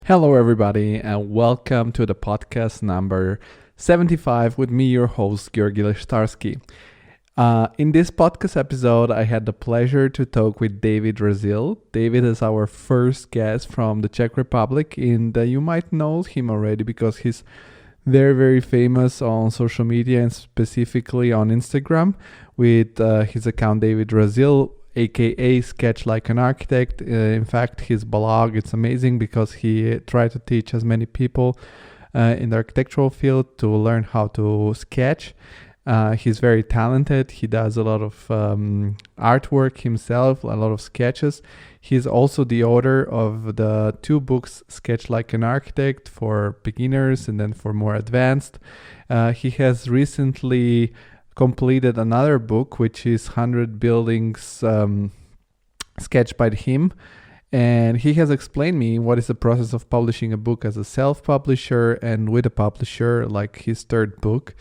Hello, everybody, and welcome to the podcast number 75 with me, your host, Georgi. In this podcast episode, I had the pleasure to talk with David Drazil. David is our first guest from the Czech Republic, and you might know him already because he's very, very famous on social media and specifically on Instagram with his account David Drazil, aka Sketch Like an Architect. In fact, his blog, it's amazing because he tried to teach as many people in the architectural field to learn how to sketch. He's very talented. He does a lot of artwork himself, a lot of sketches. He's also the author of the two books, Sketch Like an Architect for beginners and then for more advanced. He has recently completed another book, which is 100 buildings sketched by him. And he has explained me what is the process of publishing a book as a self-publisher and with a publisher, like his third book.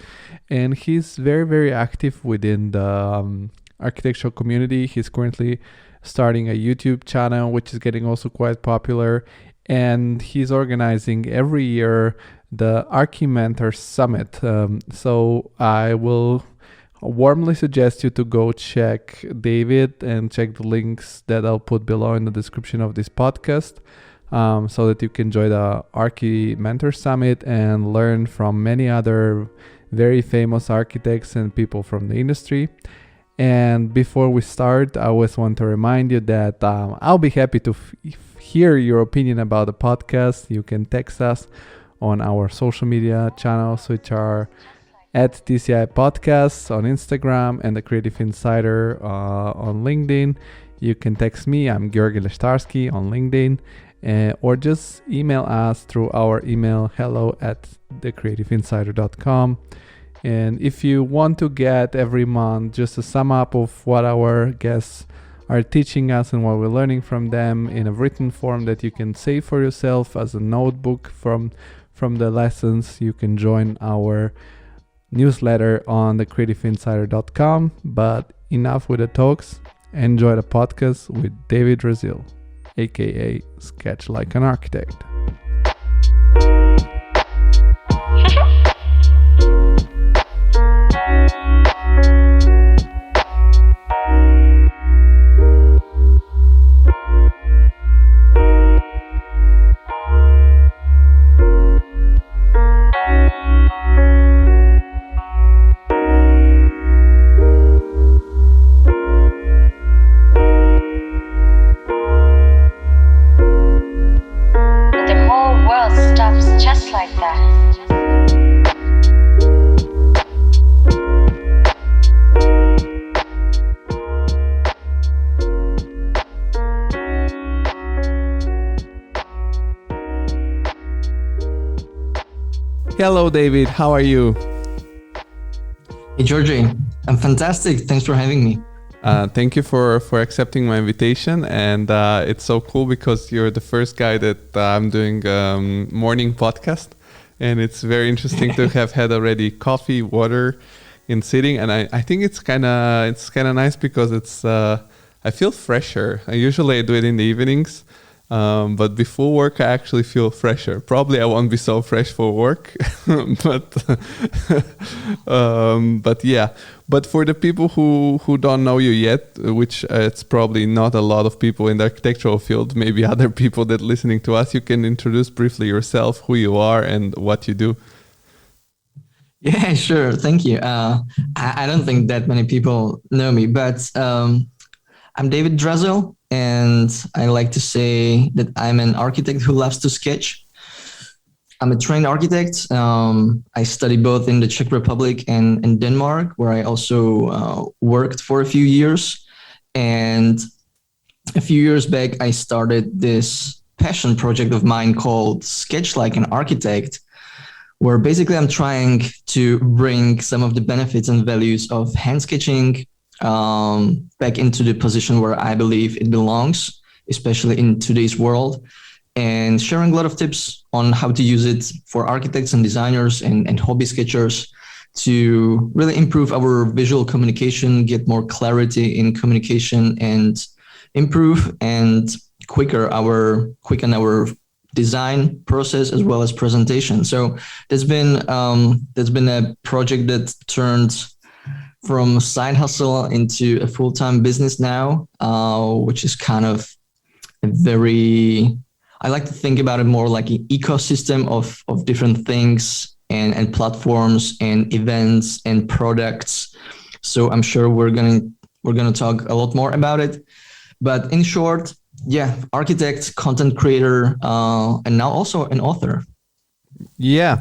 And he's very, very active within the architectural community. He's currently starting a YouTube channel, which is getting also quite popular. And he's organizing every year the Archimentor Summit. So I will warmly suggest you to go check David and check the links that I'll put below in the description of this podcast so that you can join the Archimentor Summit and learn from many other very famous architects and people from the industry. And before we start, I always want to remind you that I'll be happy to hear your opinion about the podcast. You can text us on our social media channels, which are at TCI Podcast on Instagram and the Creative Insider on LinkedIn. You can text me, I'm Georgi Leshtarsky on LinkedIn, or just email us through our email hello@thecreativeinsider.com. And if you want to get every month just a sum up of what our guests are teaching us and what we're learning from them in a written form that you can save for yourself as a notebook from the lessons, you can join our newsletter on thecreativeinsider.com. But enough with the talks. Enjoy the podcast with David Drazil, aka Sketch Like an Architect. Hello, David. How are you? Hey, Georgi. I'm fantastic. Thanks for having me. Thank you for accepting my invitation. And it's so cool because you're the first guy that I'm doing morning podcast. And it's very interesting to have had already coffee, water in sitting. And I think it's kind of nice because it's I feel fresher. I usually do it in the evenings. But before work, I actually feel fresher. Probably I won't be so fresh for work, but yeah. But for the people who don't know you yet, which it's probably not a lot of people in the architectural field, maybe other people that listening to us, you can introduce briefly yourself, who you are and what you do. Yeah, sure. Thank you. I don't think that many people know me, but I'm David Drazil. And I like to say that I'm an architect who loves to sketch. I'm a trained architect. I studied both in the Czech Republic and in Denmark, where I also worked for a few years. And a few years back, I started this passion project of mine called Sketch Like an Architect, where basically I'm trying to bring some of the benefits and values of hand sketching back into the position where I believe it belongs, especially in today's world, and sharing a lot of tips on how to use it for architects and designers and hobby sketchers to really improve our visual communication, get more clarity in communication, and improve and quicken our design process as well as presentation. So there's been a project that turned from side hustle into a full-time business now, which is kind of a very, I like to think about it more like an ecosystem of different things and platforms and events and products. So I'm sure we're gonna talk a lot more about it. But in short, yeah, architect, content creator, and now also an author. Yeah,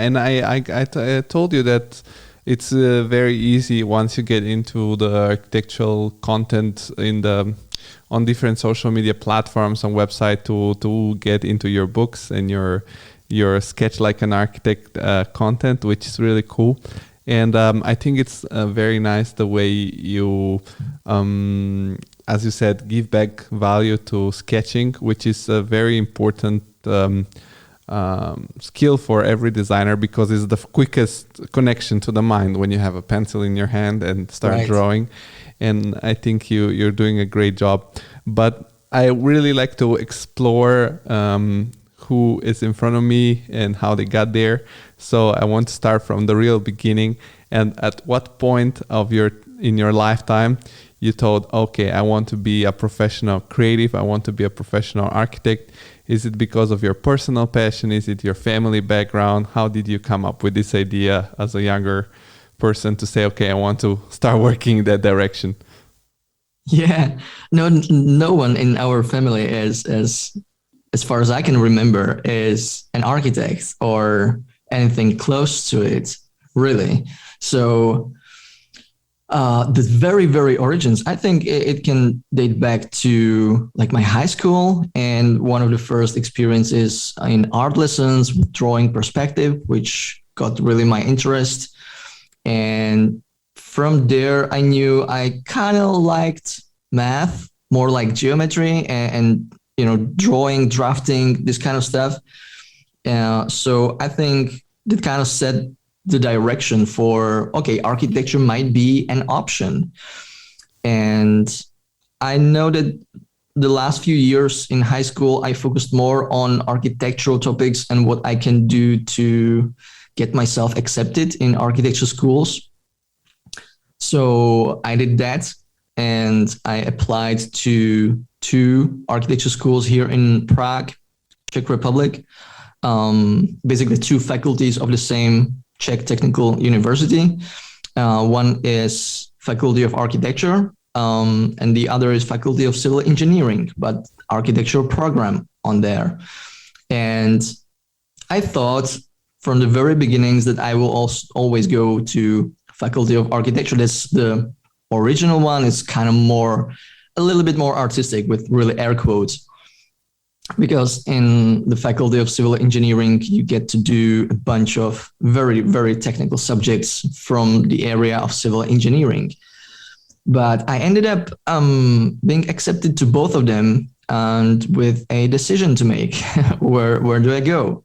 and I told you that it's very easy once you get into the architectural content on different social media platforms and website to get into your books and your sketch like an architect content, which is really cool. And I think it's very nice the way you, as you said, give back value to sketching, which is a very important skill for every designer, because it's the quickest connection to the mind when you have a pencil in your hand and start drawing. And I think you're doing a great job. But I really like to explore who is in front of me and how they got there. So I want to start from the real beginning. And at what point in your lifetime you thought, okay, I want to be a professional creative, I want to be a professional architect? Is it because of your personal passion? Is it your family background? How did you come up with this idea as a younger person to say, okay, I want to start working in that direction? Yeah, no one in our family is, as far as I can remember, is an architect or anything close to it, really. So the very, very origins, I think it can date back to like my high school, and one of the first experiences in art lessons with drawing perspective, which got really my interest. And from there, I knew I kind of liked math, more like geometry and drawing, drafting, this kind of stuff. So I think that kind of set the direction for, okay, architecture might be an option. And I know that the last few years in high school, I focused more on architectural topics and what I can do to get myself accepted in architecture schools. So I did that, and I applied to 2 architecture schools here in Prague, Czech Republic. Basically 2 faculties of the same Czech Technical University. One is Faculty of Architecture, and the other is Faculty of Civil Engineering, but architectural program on there. And I thought from the very beginnings that I will always go to Faculty of Architecture. That's the original one. It's kind of a little bit more artistic with really air quotes. Because in the Faculty of Civil Engineering, you get to do a bunch of very, very technical subjects from the area of civil engineering. But I ended up being accepted to both of them, and with a decision to make. Where do I go?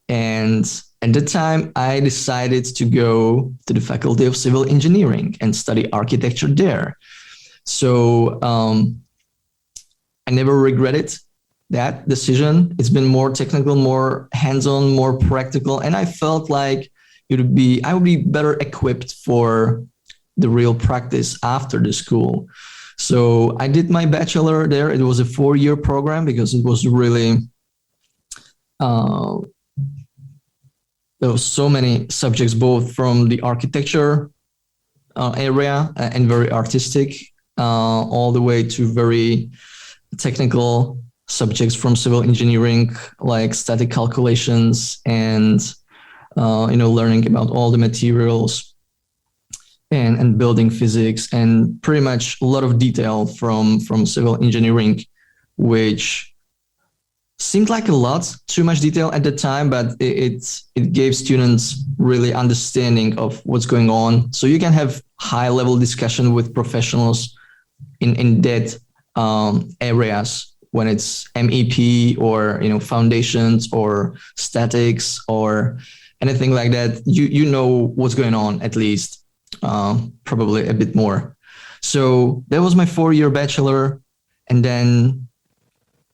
And at the time, I decided to go to the Faculty of Civil Engineering and study architecture there. So I never regretted that decision. It's been more technical, more hands-on, more practical, and I felt like I would be better equipped for the real practice after the school. So I did my bachelor there. It was a 4-year program because it was really there was so many subjects, both from the architecture area and very artistic, all the way to very technical subjects from civil engineering, like static calculations and learning about all the materials and building physics, and pretty much a lot of detail from civil engineering, which seemed like a lot, too much detail at the time, but it gave students really understanding of what's going on. So you can have high level discussion with professionals in that areas, when it's MEP or foundations or statics or anything like that. You know what's going on, at least probably a bit more. So that was my 4-year bachelor, and then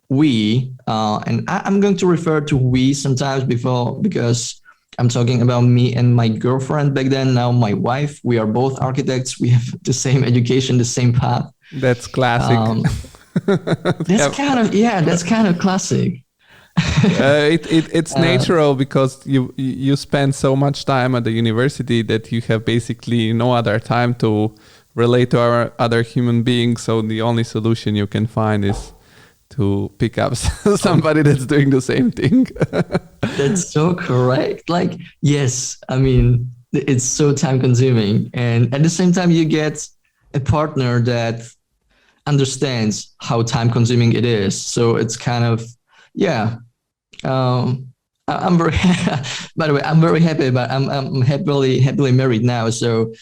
we and I'm going to refer to we sometimes because I'm talking about me and my girlfriend back then. Now my wife. We are both architects. We have the same education, the same path. That's classic. That's kind of classic. It's natural because you spend so much time at the university that you have basically no other time to relate to our other human beings. So the only solution you can find is to pick up somebody that's doing the same thing. That's so correct. Like, yes, I mean, it's so time consuming. And at the same time, you get a partner that understands how time consuming it is. So it's kind of, yeah. I'm very, by the way, I'm very happy about, I'm happily married now. So,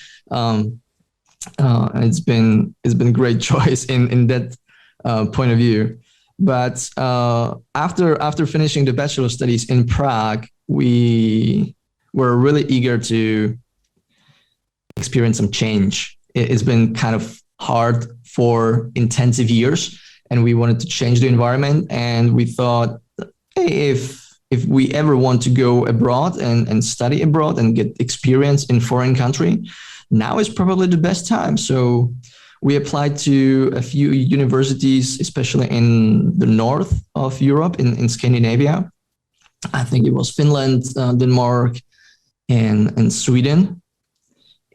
it's been a great choice in that point of view. But after finishing the bachelor studies in Prague, we were really eager to experience some change. It's been kind of hard for intensive years, and we wanted to change the environment. And we thought, hey, if we ever want to go abroad and study abroad and get experience in foreign country, now is probably the best time. So we applied to a few universities, especially in the north of Europe, in Scandinavia. I think it was Finland, Denmark, and Sweden.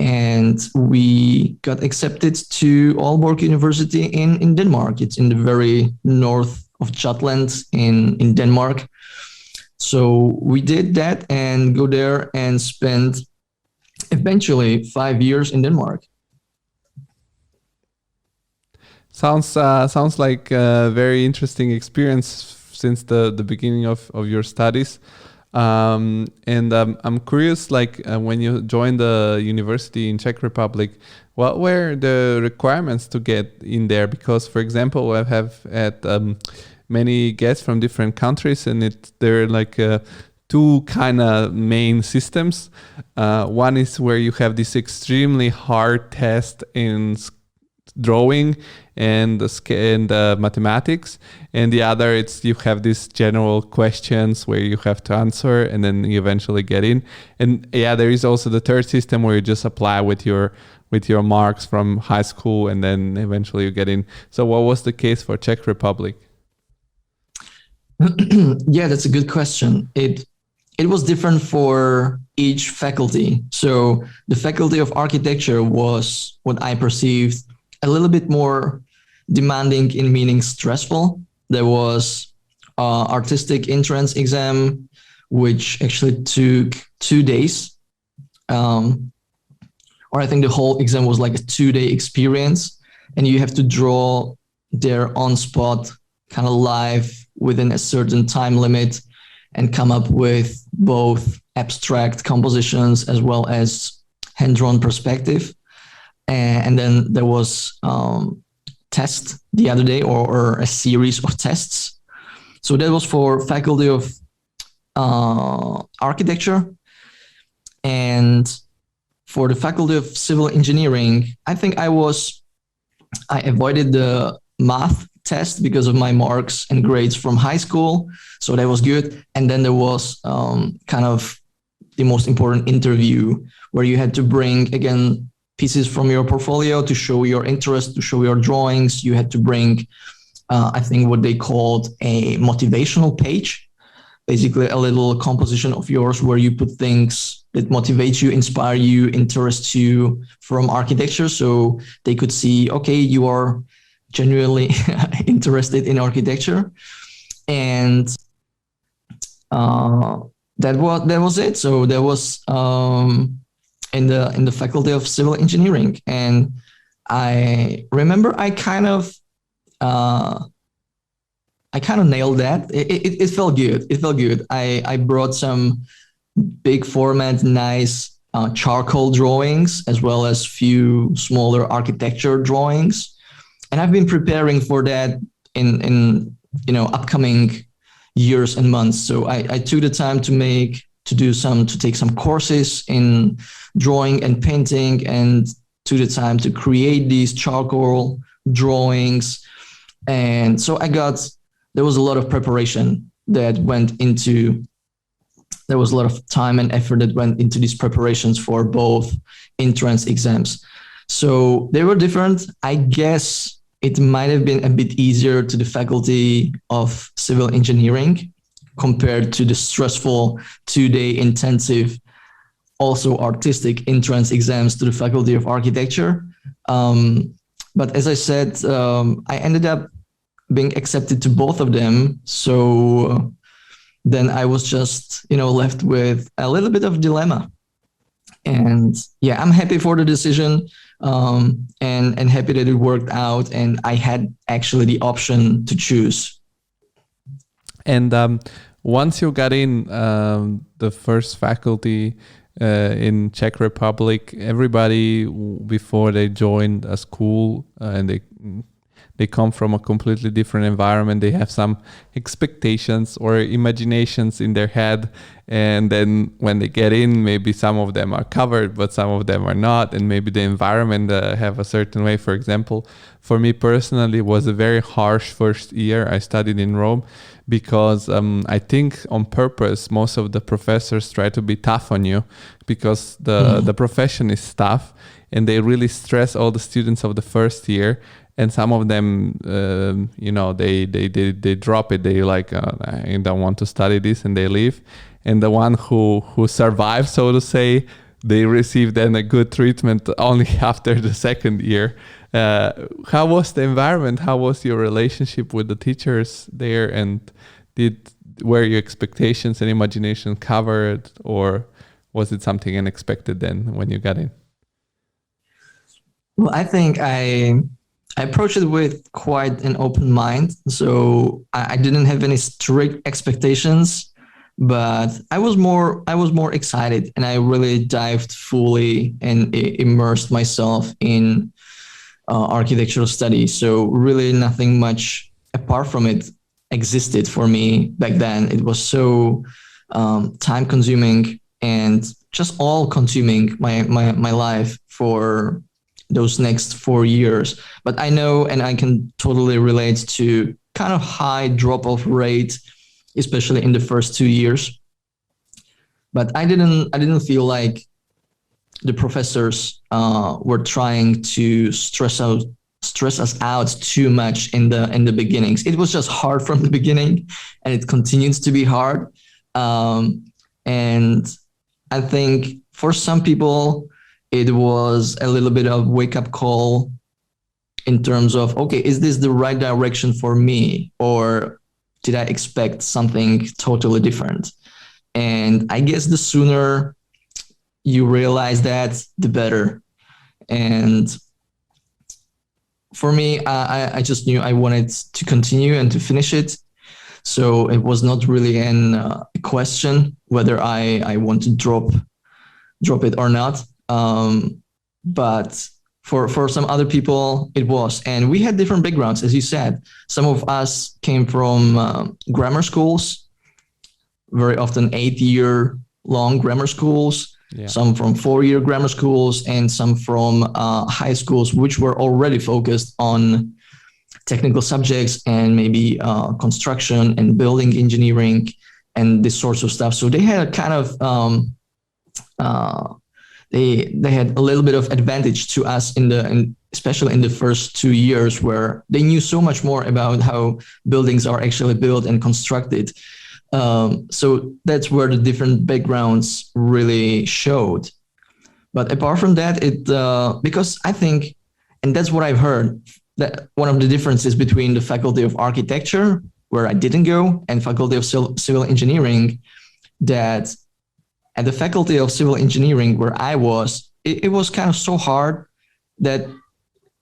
And we got accepted to Aalborg University in Denmark. It's in the very north of Jutland in Denmark. So we did that and go there and spent eventually 5 years in Denmark. Sounds like a very interesting experience since the beginning of your studies. And I'm curious, like when you joined the university in Czech Republic, what were the requirements to get in there? Because, for example, I have had many guests from different countries, and there are like two kind of main systems. One is where you have this extremely hard test in drawing and mathematics, and the other it's you have these general questions where you have to answer and then you eventually get in. And yeah, there is also the third system where you just apply with your marks from high school and then eventually you get in. So what was the case for Czech Republic? Yeah, that's a good question. It was different for each faculty. So the faculty of architecture was what I perceived a little bit more demanding in meaning stressful. There was artistic entrance exam, which actually took 2 days. Or I think the whole exam was like a 2-day experience, and you have to draw there on spot, kind of live within a certain time limit, and come up with both abstract compositions as well as hand-drawn perspective. And then there was test the other day, or a series of tests. So that was for faculty of architecture. And for the faculty of civil engineering, I think I avoided the math test because of my marks and grades from high school. So that was good. And then there was kind of the most important interview where you had to bring, again, pieces from your portfolio to show your interest, to show your drawings. You had to bring, I think, what they called a motivational page, basically a little composition of yours where you put things that motivate you, inspire you, interest you from architecture. So they could see, okay, you are genuinely interested in architecture. And that was it. So that was in the faculty of civil engineering. And I remember I kind of nailed that. It felt good. It felt good. I brought some big format, nice charcoal drawings, as well as few smaller architecture drawings. And I've been preparing for that in upcoming years and months. So I took the time to take some courses in drawing and painting, and took the time to create these charcoal drawings. And so I got there was a lot of preparation that went into. There was a lot of time and effort that went into these preparations for both entrance exams. So they were different. I guess it might have been a bit easier to the faculty of civil engineering compared to the stressful 2-day intensive, also artistic entrance exams to the faculty of architecture. But as I said, I ended up being accepted to both of them. So then I was just, left with a little bit of dilemma. And yeah, I'm happy for the decision, and happy that it worked out. And I had actually the option to choose. And once you got in the first faculty in Czech Republic, everybody before they joined a school and they come from a completely different environment. They have some expectations or imaginations in their head. And then when they get in, maybe some of them are covered, but some of them are not. And maybe the environment have a certain way. For example, for me personally, it was a very harsh first year. I studied in Rome because I think on purpose, most of the professors try to be tough on you because the profession is tough, and they really stress all the students of the first year. And some of them, they drop it. They like, I don't want to study this, and they leave. And the one who survives, so to say, they receive then a good treatment only after the second year. How was the environment? How was your relationship with the teachers there? And were your expectations and imagination covered, or was it something unexpected then when you got in? Well, I think I approached it with quite an open mind. So I didn't have any strict expectations, but I was more excited, and I really dived fully and immersed myself in architectural study. So really nothing much apart from it existed for me back then. It was so time consuming and just all consuming my life for those next 4 years. But I know, and I can totally relate to kind of high drop-off rate, especially in the first 2 years. But I didn't feel like the professors were trying to stress us out too much in the beginnings. It was just hard from the beginning, and it continues to be hard. And I think for some people, it was a little bit of wake-up call in terms of, okay, is this the right direction for me? Or did I expect something totally different? And I guess the sooner you realize that, the better. And for me, I just knew I wanted to continue and to finish it. So it was not really a question whether I want to drop it or not. But for some other people, it was. And we had different backgrounds, as you said. Some of us came from grammar schools, very often 8-year long grammar schools, some from 4-year grammar schools, and some from high schools, which were already focused on technical subjects and maybe construction and building engineering and this sorts of stuff. So they had a kind of they had a little bit of advantage to us especially in the first 2 years, where they knew so much more about how buildings are actually built and constructed. So that's where the different backgrounds really showed. But apart from that, because I think, and that's what I've heard, that one of the differences between the Faculty of Architecture, where I didn't go, and Faculty of Civil Engineering, that at the Faculty of Civil Engineering, where I was, it was kind of so hard that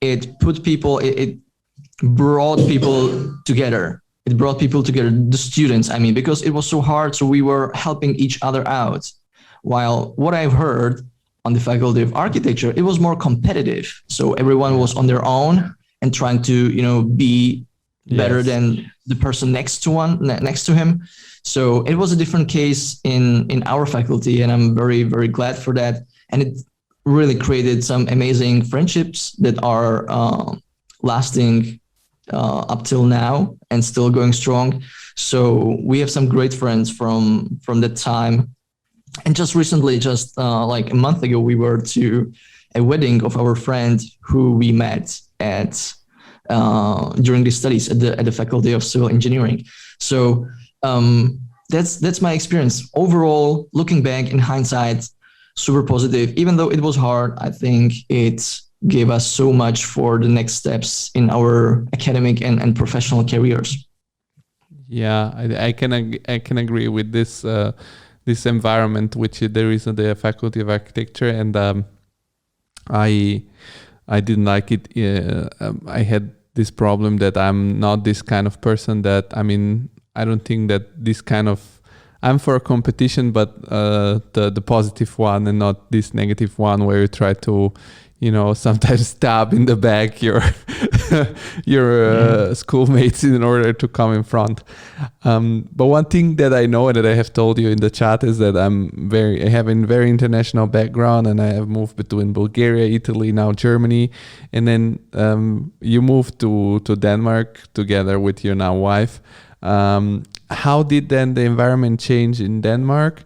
it brought people together. It brought people together, the students, I mean, because it was so hard. So we were helping each other out. While what I've heard on the Faculty of Architecture, it was more competitive. So everyone was on their own and trying to, be better than the person next to him. So it was a different case in our faculty, and I'm very, very glad for that. And it really created some amazing friendships that are lasting up till now and still going strong. So we have some great friends from that time. And just recently, just like a month ago, we were to a wedding of our friend who we met at during the studies at the Faculty of Civil Engineering. So that's my experience. Overall, looking back in hindsight, super positive. Even though it was hard, I think it gave us so much for the next steps in our academic and professional careers. Yeah, I can agree with this this environment which there is in the Faculty of Architecture, and I didn't like it. I had this problem that I'm not this kind of person that, I mean, I don't think that this kind of, I'm for a competition, but the positive one and not this negative one where you try to, you know, sometimes stab in the back your schoolmates in order to come in front. But one thing that I know and that I have told you in the chat is that I have a very international background, and I have moved between Bulgaria, Italy, now Germany, and then you moved to Denmark together with your now wife. How did then the environment change in Denmark?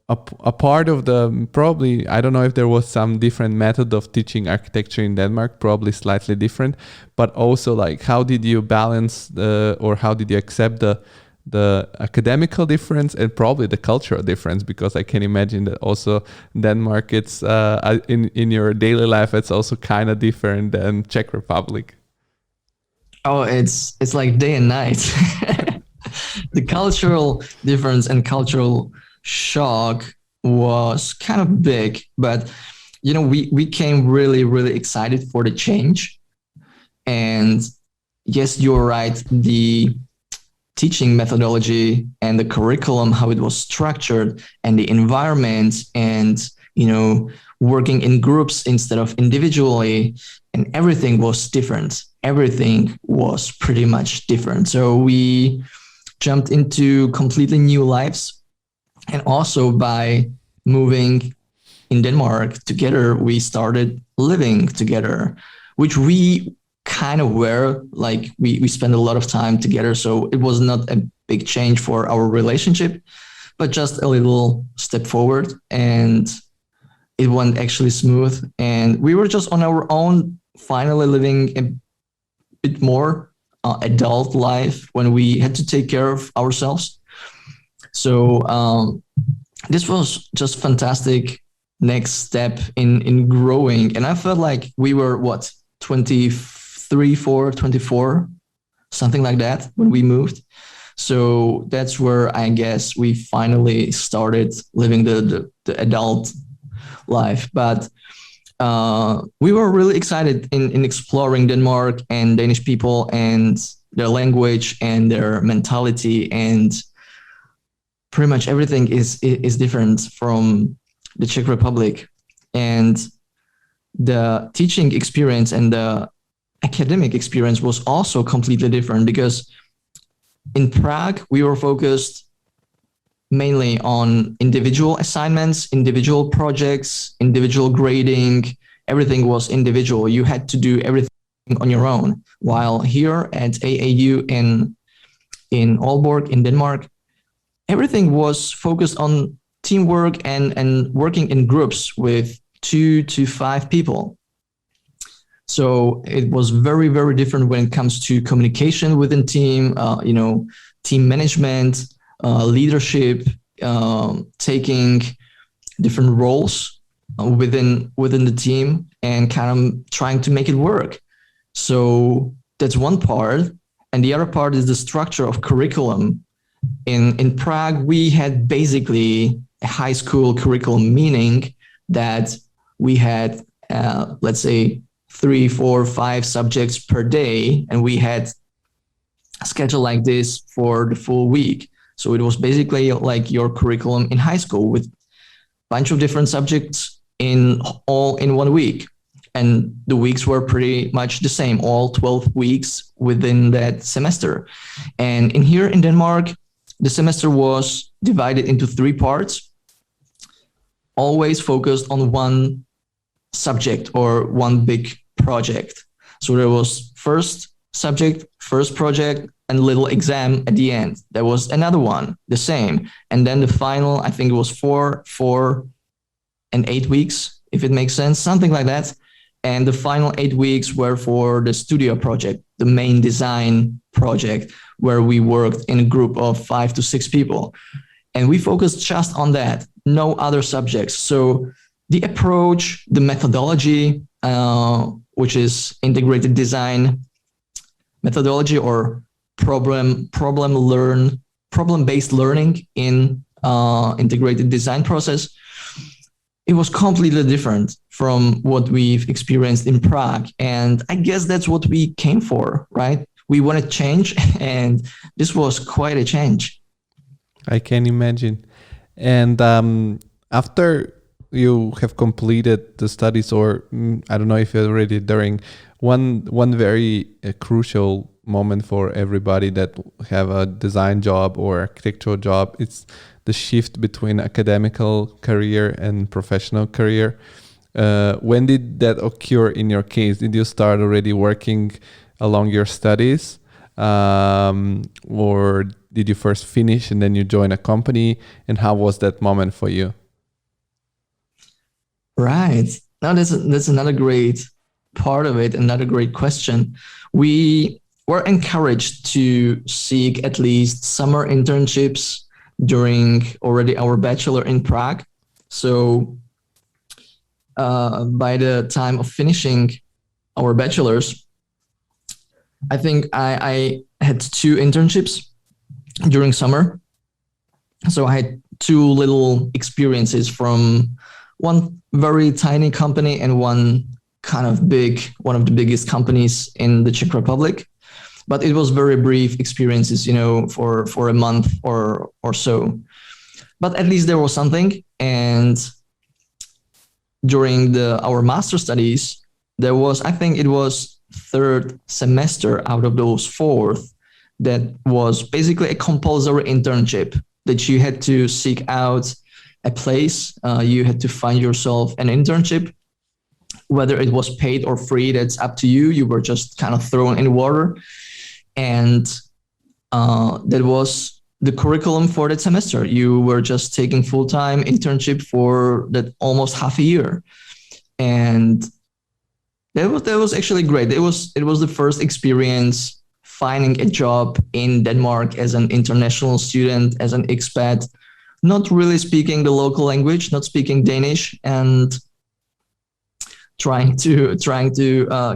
A part of the, probably, I don't know if there was some different method of teaching architecture in Denmark, probably slightly different, but also like how did you balance or how did you accept the academical difference and probably the cultural difference? Because I can imagine that also Denmark, it's in your daily life, it's also kind of different than Czech Republic. Oh, it's like day and night. The cultural difference and cultural shock was kind of big, but you know, we came really excited for the change. And yes, you're right, the teaching methodology and the curriculum, how it was structured, and the environment, and you know, working in groups instead of individually, and everything was different. Everything was pretty much different. So we jumped into completely new lives. And also by moving in Denmark together, we started living together, which we kind of were, like we spent a lot of time together. So it was not a big change for our relationship, but just a little step forward. And it went actually smooth. And we were just on our own, finally living a bit more adult life when we had to take care of ourselves. So this was just fantastic next step in growing. And I felt like we were, 24, something like that when we moved. So that's where I guess we finally started living the adult life. But we were really excited in exploring Denmark and Danish people and their language and their mentality, and pretty much everything is different from the Czech Republic. And the teaching experience and the academic experience was also completely different, because in Prague, we were focused mainly on individual assignments, individual projects, individual grading. Everything was individual. You had to do everything on your own. While here at AAU in Aalborg in Denmark, everything was focused on teamwork and working in groups with 2 to 5 people. So it was very different when it comes to communication within team, team management, leadership, taking different roles within the team and kind of trying to make it work. So that's one part. And the other part is the structure of curriculum. In Prague, we had basically a high school curriculum, meaning that we had, let's say, 3, 4, 5 subjects per day, and we had a schedule like this for the full week. So it was basically like your curriculum in high school with a bunch of different subjects all in 1 week. And the weeks were pretty much the same, all 12 weeks within that semester. And here in Denmark, the semester was divided into 3 parts, always focused on one subject or one big project. So there was first subject, first project, and little exam at the end. There was another one, the same. And then the final, I think it was 4 and 8 weeks, if it makes sense, something like that. And the final 8 weeks were for the studio project, the main design project, where we worked in a group of 5 to 6 people. And we focused just on that, no other subjects. So the approach, the methodology, which is integrated design methodology or problem-based learning in integrated design process, it was completely different from what we've experienced in Prague. And I guess that's what we came for, right? We wanted change, and this was quite a change. I can imagine. And after you have completed the studies, or I don't know if you're already during one very crucial moment for everybody that have a design job or architectural job, it's the shift between academical career and professional career. When did that occur in your case? Did you start already working along your studies, or did you first finish and then you join a company? And how was that moment for you? Right. Now that's another great part of it, another great question. We were encouraged to seek at least summer internships during already our bachelor in Prague. So by the time of finishing our bachelors, I think I had 2 internships during summer. So I had 2 little experiences from one very tiny company and one kind of big, one of the biggest companies in the Czech Republic. But it was very brief experiences, for a month or so. But at least there was something. And during our master studies, there was, I think it was 3rd semester out of those 4th, that was basically a compulsory internship that you had to seek out a place. You had to find yourself an internship, whether it was paid or free, that's up to you. You were just kind of thrown in water. And that was the curriculum for that semester. You were just taking full-time internship for that almost half a year. And that was actually great. It was the first experience finding a job in Denmark as an international student, as an expat, not really speaking the local language, not speaking Danish, and trying to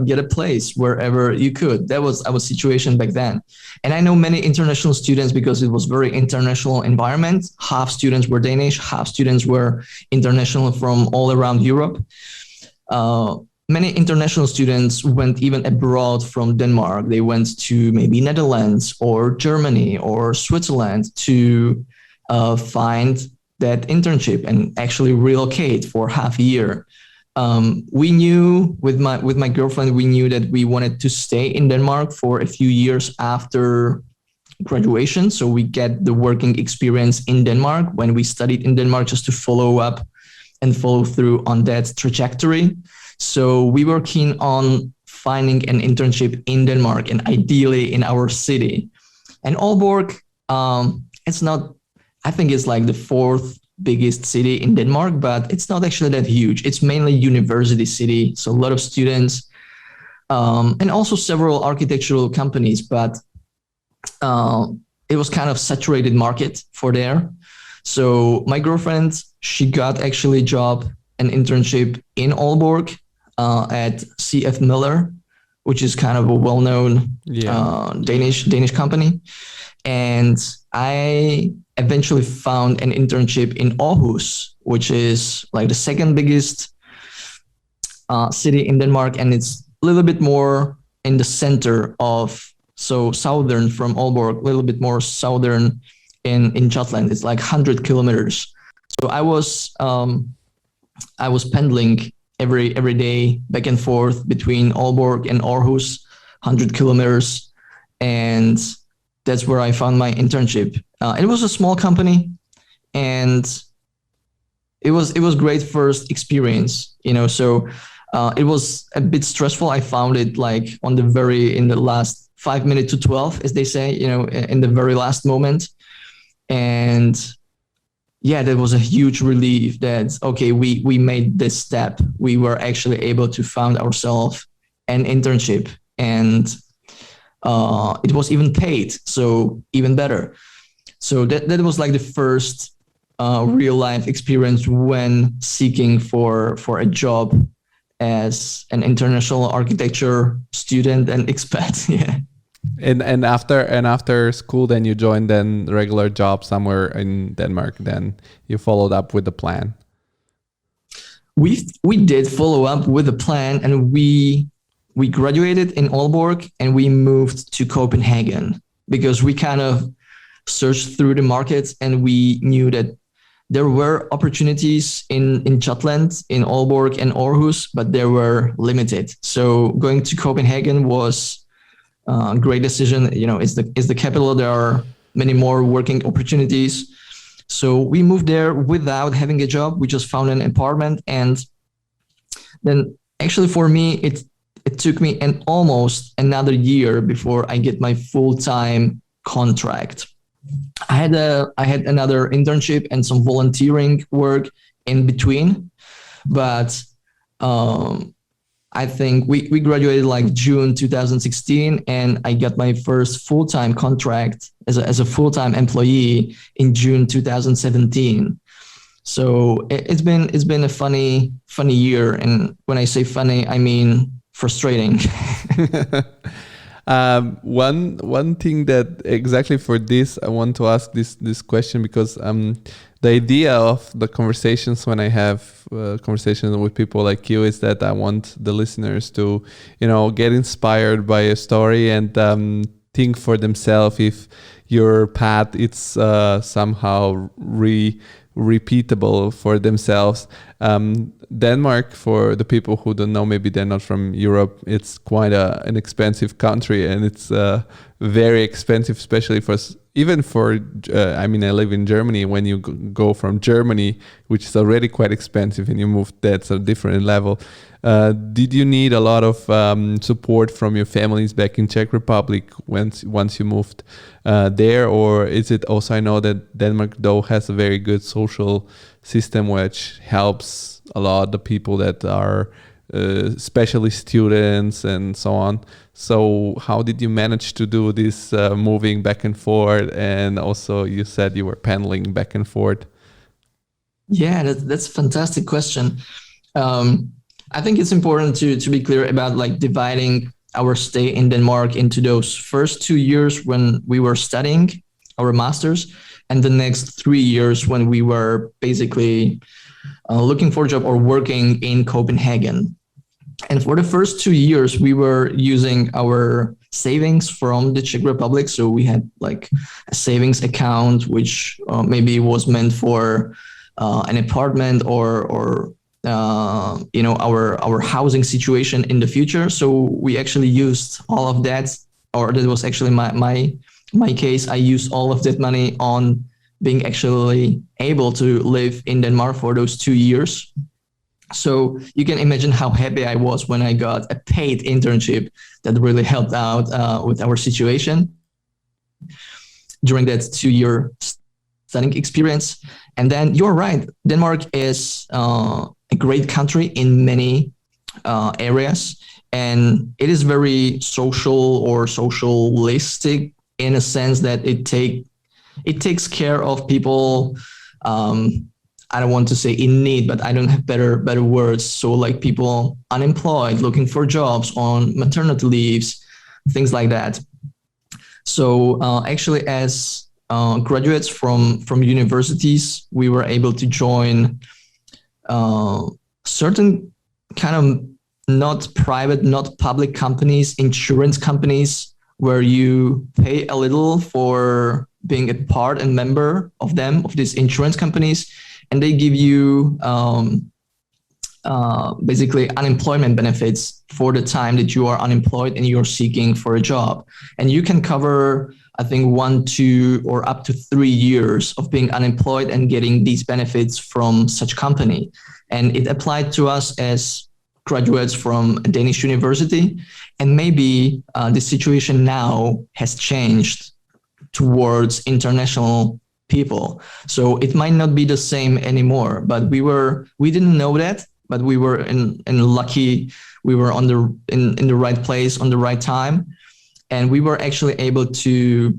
get a place wherever you could. That was our situation back then. And I know many international students, because it was very international environment. Half students were Danish, half students were international from all around Europe. Many international students went even abroad from Denmark. They went to maybe Netherlands or Germany or Switzerland to find that internship and actually relocate for half a year. We knew with my girlfriend, we knew that we wanted to stay in Denmark for a few years after graduation. So we get the working experience in Denmark when we studied in Denmark, just to follow up and follow through on that trajectory. So we were keen on finding an internship in Denmark, and ideally in our city. And Aalborg, it's not, I think it's like the 4th biggest city in Denmark, but it's not actually that huge. It's mainly university city, so a lot of students, and also several architectural companies, but it was kind of saturated market for there. So my girlfriend, she got actually a job, an internship in Aalborg at CF Miller, which is kind of a well-known Danish company. And I eventually found an internship in Aarhus, which is like the 2nd biggest city in Denmark. And it's a little bit more in the center of, so southern from Aalborg, a little bit more southern in Jutland. It's like 100 kilometers. So I was pendling every day back and forth between Aalborg and Aarhus, 100 kilometers. And that's where I found my internship. It was a small company, and it was great first experience, So it was a bit stressful. I found it like in the last 5 minutes to 12, as they say, in the very last moment. And yeah, that was a huge relief that, okay, we made this step. We were actually able to found ourselves an internship, and it was even paid. So even better. So that was like the first real life experience when seeking for a job as an international architecture student and expat. Yeah. And after school, then you joined then regular job somewhere in Denmark. Then you followed up with the plan. We did follow up with a plan, and we graduated in Aalborg and we moved to Copenhagen because we kind of searched through the markets and we knew that there were opportunities in Jutland, in Aalborg and Aarhus, but they were limited. So going to Copenhagen was a great decision. It's the capital. There are many more working opportunities. So we moved there without having a job. We just found an apartment, and then actually for me, it took me almost another year before I get my full-time contract. I had another internship and some volunteering work in between, but I think we graduated like June 2016, and I got my first full-time contract as a full-time employee in June 2017. So it's been a funny year, and when I say funny, I mean frustrating. One thing that exactly for this I want to ask this question, because the idea of the conversations when I have conversations with people like you is that I want the listeners to get inspired by a story and think for themselves if your path it's somehow repeatable for themselves. Denmark, for the people who don't know, maybe they're not from Europe, it's quite an expensive country, and it's very expensive, especially I live in Germany. When you go from Germany, which is already quite expensive, and you move, that's a different level. Did you need a lot of support from your families back in Czech Republic once you moved there, or is it also, I know that Denmark though has a very good social system which helps a lot the people that are especially students and so on. So how did you manage to do this moving back and forth, and also you said you were paddling back and forth? Yeah, that's a fantastic question. I think it's important to be clear about like dividing our stay in Denmark into those first 2 years when we were studying our masters, and the next 3 years when we were basically looking for a job or working in Copenhagen. And for the first 2 years, we were using our savings from the Czech Republic. So we had like a savings account, which maybe was meant for an apartment or our housing situation in the future. So we actually used all of that, or that was actually my case. I used all of that money on being actually able to live in Denmark for those 2 years. So you can imagine how happy I was when I got a paid internship that really helped out with our situation during that 2-year studying experience. And then you're right, Denmark is a great country in many areas, and it is very social or socialistic in a sense that it takes care of people. I don't want to say in need, but I don't have better words. So like people unemployed, looking for jobs, on maternity leaves, things like that. So actually, as graduates from universities, we were able to join certain kind of not private, not public companies, insurance companies, where you pay a little for being a part and member of them, of these insurance companies, and they give you basically unemployment benefits for the time that you are unemployed and you're seeking for a job. And you can cover, I think, 1, 2, or up to 3 years of being unemployed and getting these benefits from such company. And it applied to us as graduates from a Danish university. And maybe the situation now has changed towards international people. So it might not be the same anymore, but we didn't know that, but we were in lucky, we were in the right place on the right time. And we were actually able to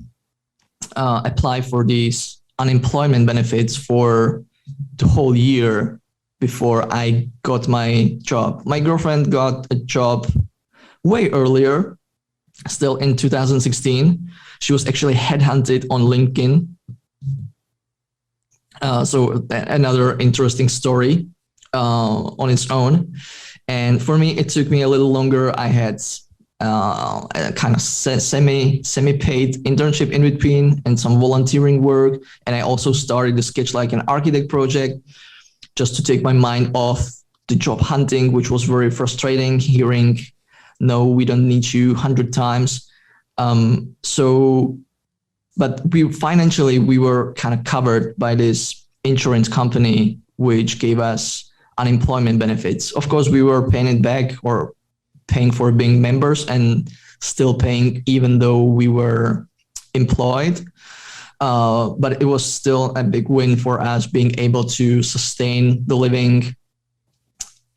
apply for these unemployment benefits for the whole year before I got my job. My girlfriend got a job way earlier, still in 2016. She was actually headhunted on LinkedIn. So another interesting story on its own. And for me, it took me a little longer. I had a kind of semi-paid internship in between and some volunteering work. And I also started the Sketch Like an Architect project just to take my mind off the job hunting, which was very frustrating, hearing, no, we don't need you 100 times. But financially, we were kind of covered by this insurance company, which gave us unemployment benefits. Of course, we were paying it back or paying for being members and still paying even though we were employed. But it was still a big win for us being able to sustain the living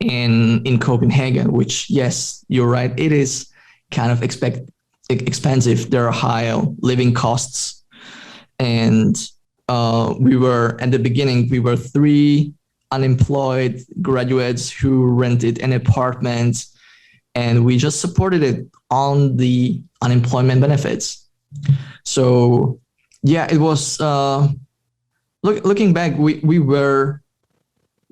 in Copenhagen, which, yes, you're right, it is kind of expensive. There are high living costs. And we were, at the beginning, we were 3 unemployed graduates who rented an apartment, and we just supported it on the unemployment benefits. So yeah, it was, looking back, we were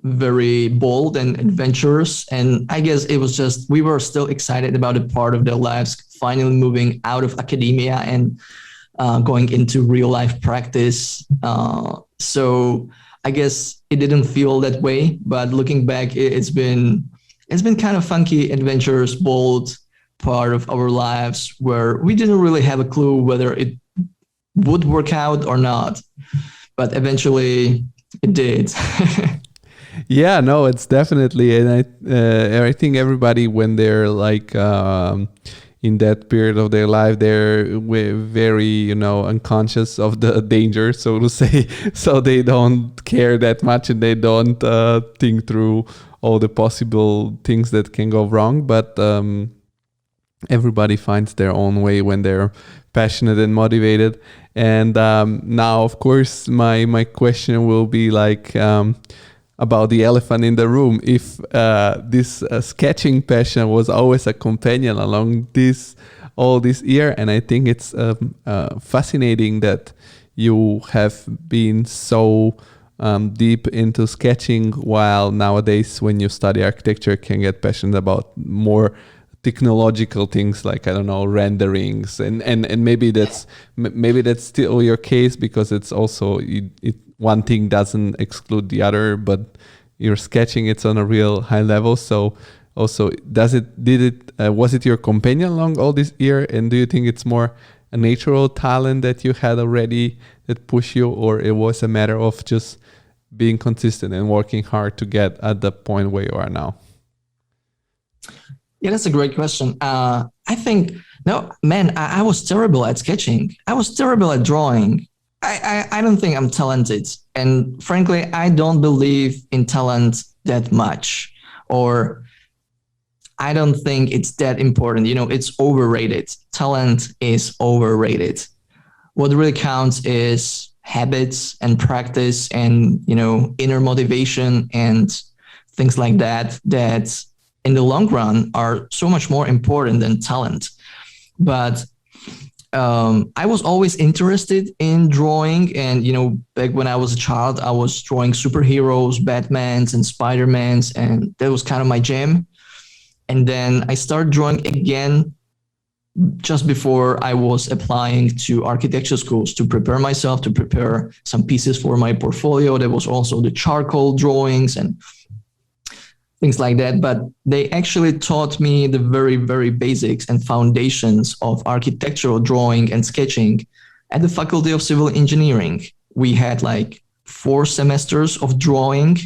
very bold and adventurous. And I guess it was just, we were still excited about a part of their lives, finally moving out of academia and going into real life practice. So I guess it didn't feel that way, but looking back, it's been kind of funky, adventurous, bold part of our lives where we didn't really have a clue whether it would work out or not, but eventually it did. Yeah, no, it's definitely, and I think everybody, when they're like in that period of their life, they're very, unconscious of the danger, so to say. So they don't care that much, and they don't think through all the possible things that can go wrong. But everybody finds their own way when they're passionate and motivated. And now, of course, my question will be like, about the elephant in the room. If this sketching passion was always a companion along all this year, and I think it's fascinating that you have been so deep into sketching, while nowadays when you study architecture can get passionate about more technological things like, I don't know, renderings, and maybe that's still your case, because it's also one thing doesn't exclude the other, but you're sketching, it's on a real high level. So also, was it your companion along all this year? And do you think it's more a natural talent that you had already that pushed you, or it was a matter of just being consistent and working hard to get at the point where you are now? Yeah, that's a great question. I think, no, man, I was terrible at sketching. I was terrible at drawing. I don't think I'm talented. And frankly, I don't believe in talent that much, or I don't think it's that important. It's overrated. Talent is overrated. What really counts is habits and practice and, inner motivation and things like that in the long run are so much more important than talent. But I was always interested in drawing, and back when I was a child, I was drawing superheroes, Batmans and Spider-Mans, and that was kind of my jam. And then I started drawing again just before I was applying to architecture schools to prepare myself, to prepare some pieces for my portfolio. There was also the charcoal drawings and things like that. But they actually taught me the very, very basics and foundations of architectural drawing and sketching at the Faculty of Civil Engineering. We had like 4 semesters of drawing,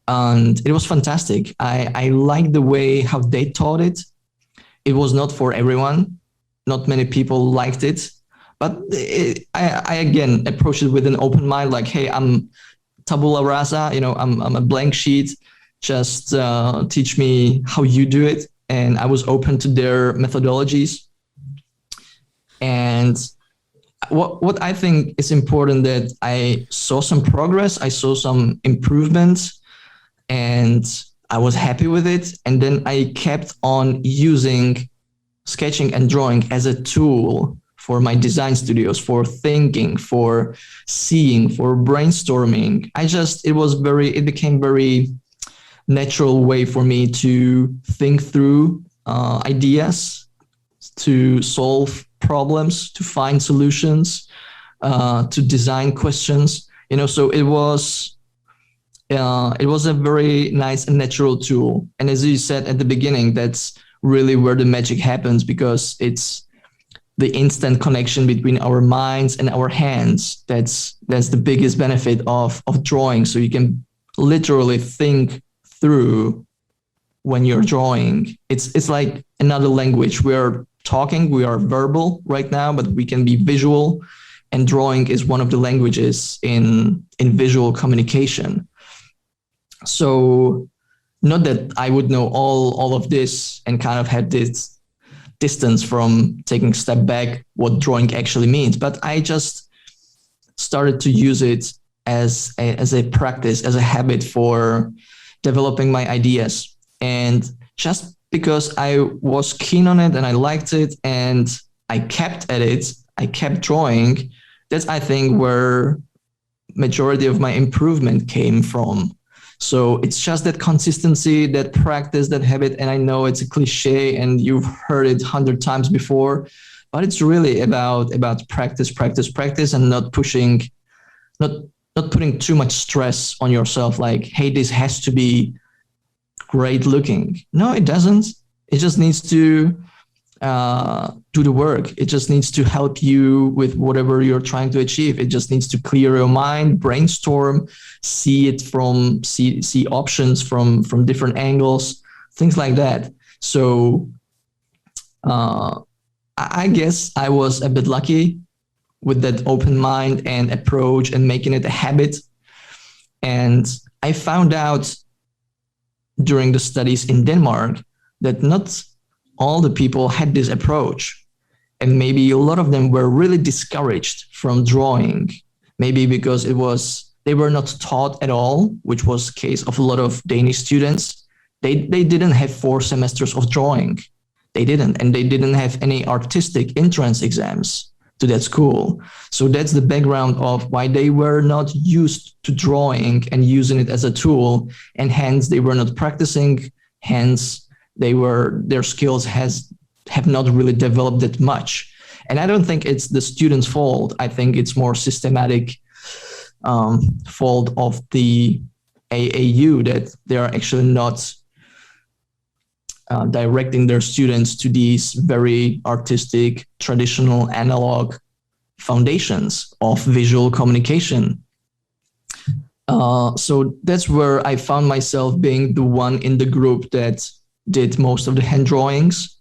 and it was fantastic. I liked the way how they taught it. It was not for everyone. Not many people liked it, but I again approached it with an open mind, like, hey, I'm tabula rasa, I'm a blank sheet. Just teach me how you do it. And I was open to their methodologies. And what I think is important, that I saw some progress, I saw some improvements, and I was happy with it. And then I kept on using sketching and drawing as a tool for my design studios, for thinking, for seeing, for brainstorming. It became very natural way for me to think through ideas, to solve problems, to find solutions, to design questions. So it was a very nice and natural tool. And as you said at the beginning, that's really where the magic happens, because it's the instant connection between our minds and our hands. That's the biggest benefit of drawing. So you can literally think through when you're drawing. It's like another language. We're talking, we are verbal right now, but we can be visual, and drawing is one of the languages in visual communication. So not that I would know all of this and kind of had this distance from taking a step back what drawing actually means, but I just started to use it as a practice, as a habit for developing my ideas. And just because I was keen on it and I liked it and I kept at it, I kept drawing, that's, I think, where majority of my improvement came from. So it's just that consistency, that practice, that habit. And I know it's a cliche and you've heard it 100 times before, but it's really about practice, and not putting too much stress on yourself. Like, hey, this has to be great looking. No, it doesn't. It just needs to do the work. It just needs to help you with whatever you're trying to achieve. It just needs to clear your mind, brainstorm, see options from different angles, things like that. So I guess I was a bit lucky with that open mind and approach and making it a habit. And I found out during the studies in Denmark that not all the people had this approach. And maybe a lot of them were really discouraged from drawing, maybe because they were not taught at all, which was the case of a lot of Danish students. They didn't have 4 semesters of drawing. They didn't. And they didn't have any artistic entrance exams to that school. So that's the background of why they were not used to drawing and using it as a tool. And hence they were not practicing. Hence their skills have not really developed that much. And I don't think it's the students' fault. I think it's more systematic fault of the AAU, that they are actually not directing their students to these very artistic, traditional, analog foundations of visual communication. So that's where I found myself being the one in the group that did most of the hand drawings.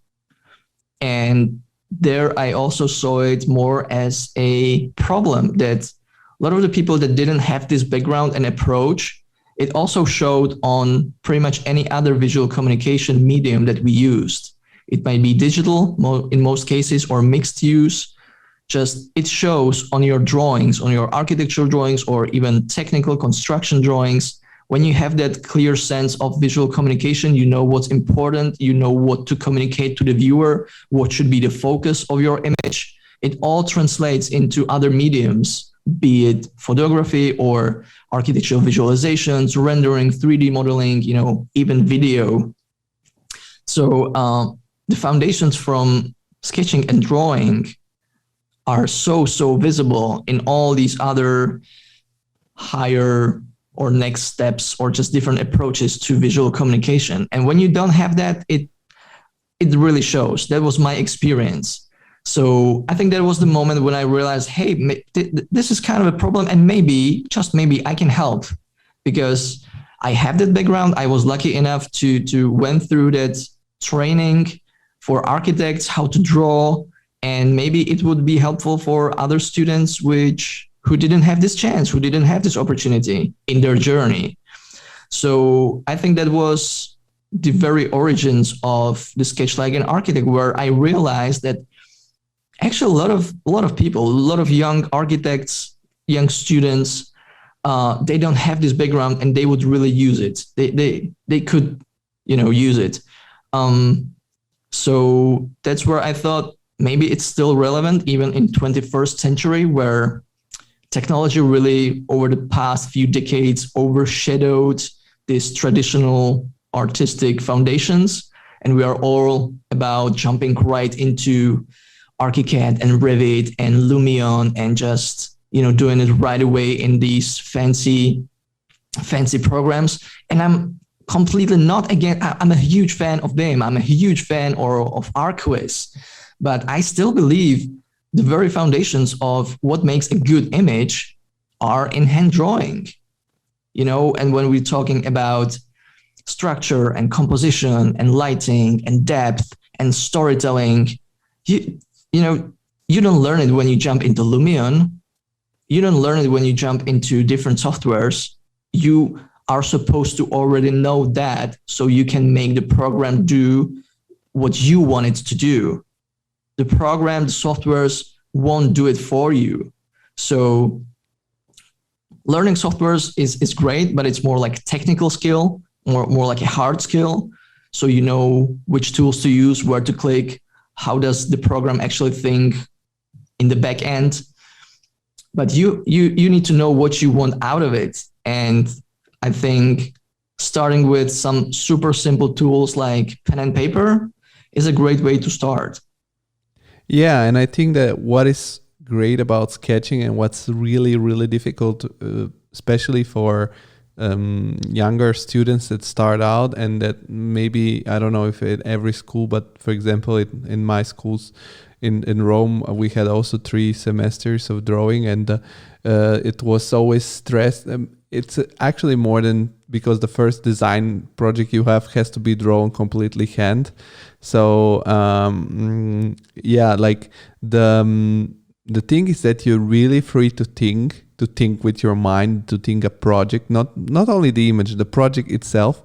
And there I also saw it more as a problem, that a lot of the people that didn't have this background and approach, it also showed on pretty much any other visual communication medium that we used. It might be digital in most cases, or mixed use. Just it shows on your drawings, on your architectural drawings, or even technical construction drawings. When you have that clear sense of visual communication, you know what's important, you know what to communicate to the viewer, what should be the focus of your image. It all translates into other mediums, be it photography or architectural visualizations, rendering, 3D modeling, even video. So the foundations from sketching and drawing are so visible in all these other higher or next steps, or just different approaches to visual communication. And when you don't have that, it really shows. That was my experience. So I think that was the moment when I realized, hey, this is kind of a problem, and maybe, just maybe, I can help, because I have that background. I was lucky enough to went through that training for architects, how to draw, and maybe it would be helpful for other students who didn't have this chance, who didn't have this opportunity in their journey. So I think that was the very origins of the Sketch Like an Architect, where I realized that actually a lot of people, a lot of young architects, young students, they don't have this background and they would really use it. They could, use it. So that's where I thought maybe it's still relevant even in 21st century, where technology really over the past few decades overshadowed these traditional artistic foundations. And we are all about jumping right into ArchiCAD and Revit and Lumion and just, doing it right away in these fancy programs. And I'm completely not again. I'm a huge fan of BIM. I'm a huge fan of ArcWiz, but I still believe the very foundations of what makes a good image are in hand drawing, and when we're talking about structure and composition and lighting and depth and storytelling, you don't learn it when you jump into Lumion. You don't learn it when you jump into different softwares. You are supposed to already know that so you can make the program do what you want it to do. The program, the softwares won't do it for you. So learning softwares is great, but it's more like a technical skill, more like a hard skill. So you know which tools to use, where to click, how does the program actually think in the back end. But you need to know what you want out of it. And I think starting with some super simple tools like pen and paper is a great way to start. Yeah, and I think that what is great about sketching and what's really, really difficult, especially for younger students that start out, and that maybe, I don't know if at every school, but for example, in my schools in Rome, we had also 3 semesters of drawing, and it was always stressed. It's actually more than, because the first design project you have has to be drawn completely hand. So like the thing is that you're really free to think with your mind, to think a project, not only the image, the project itself,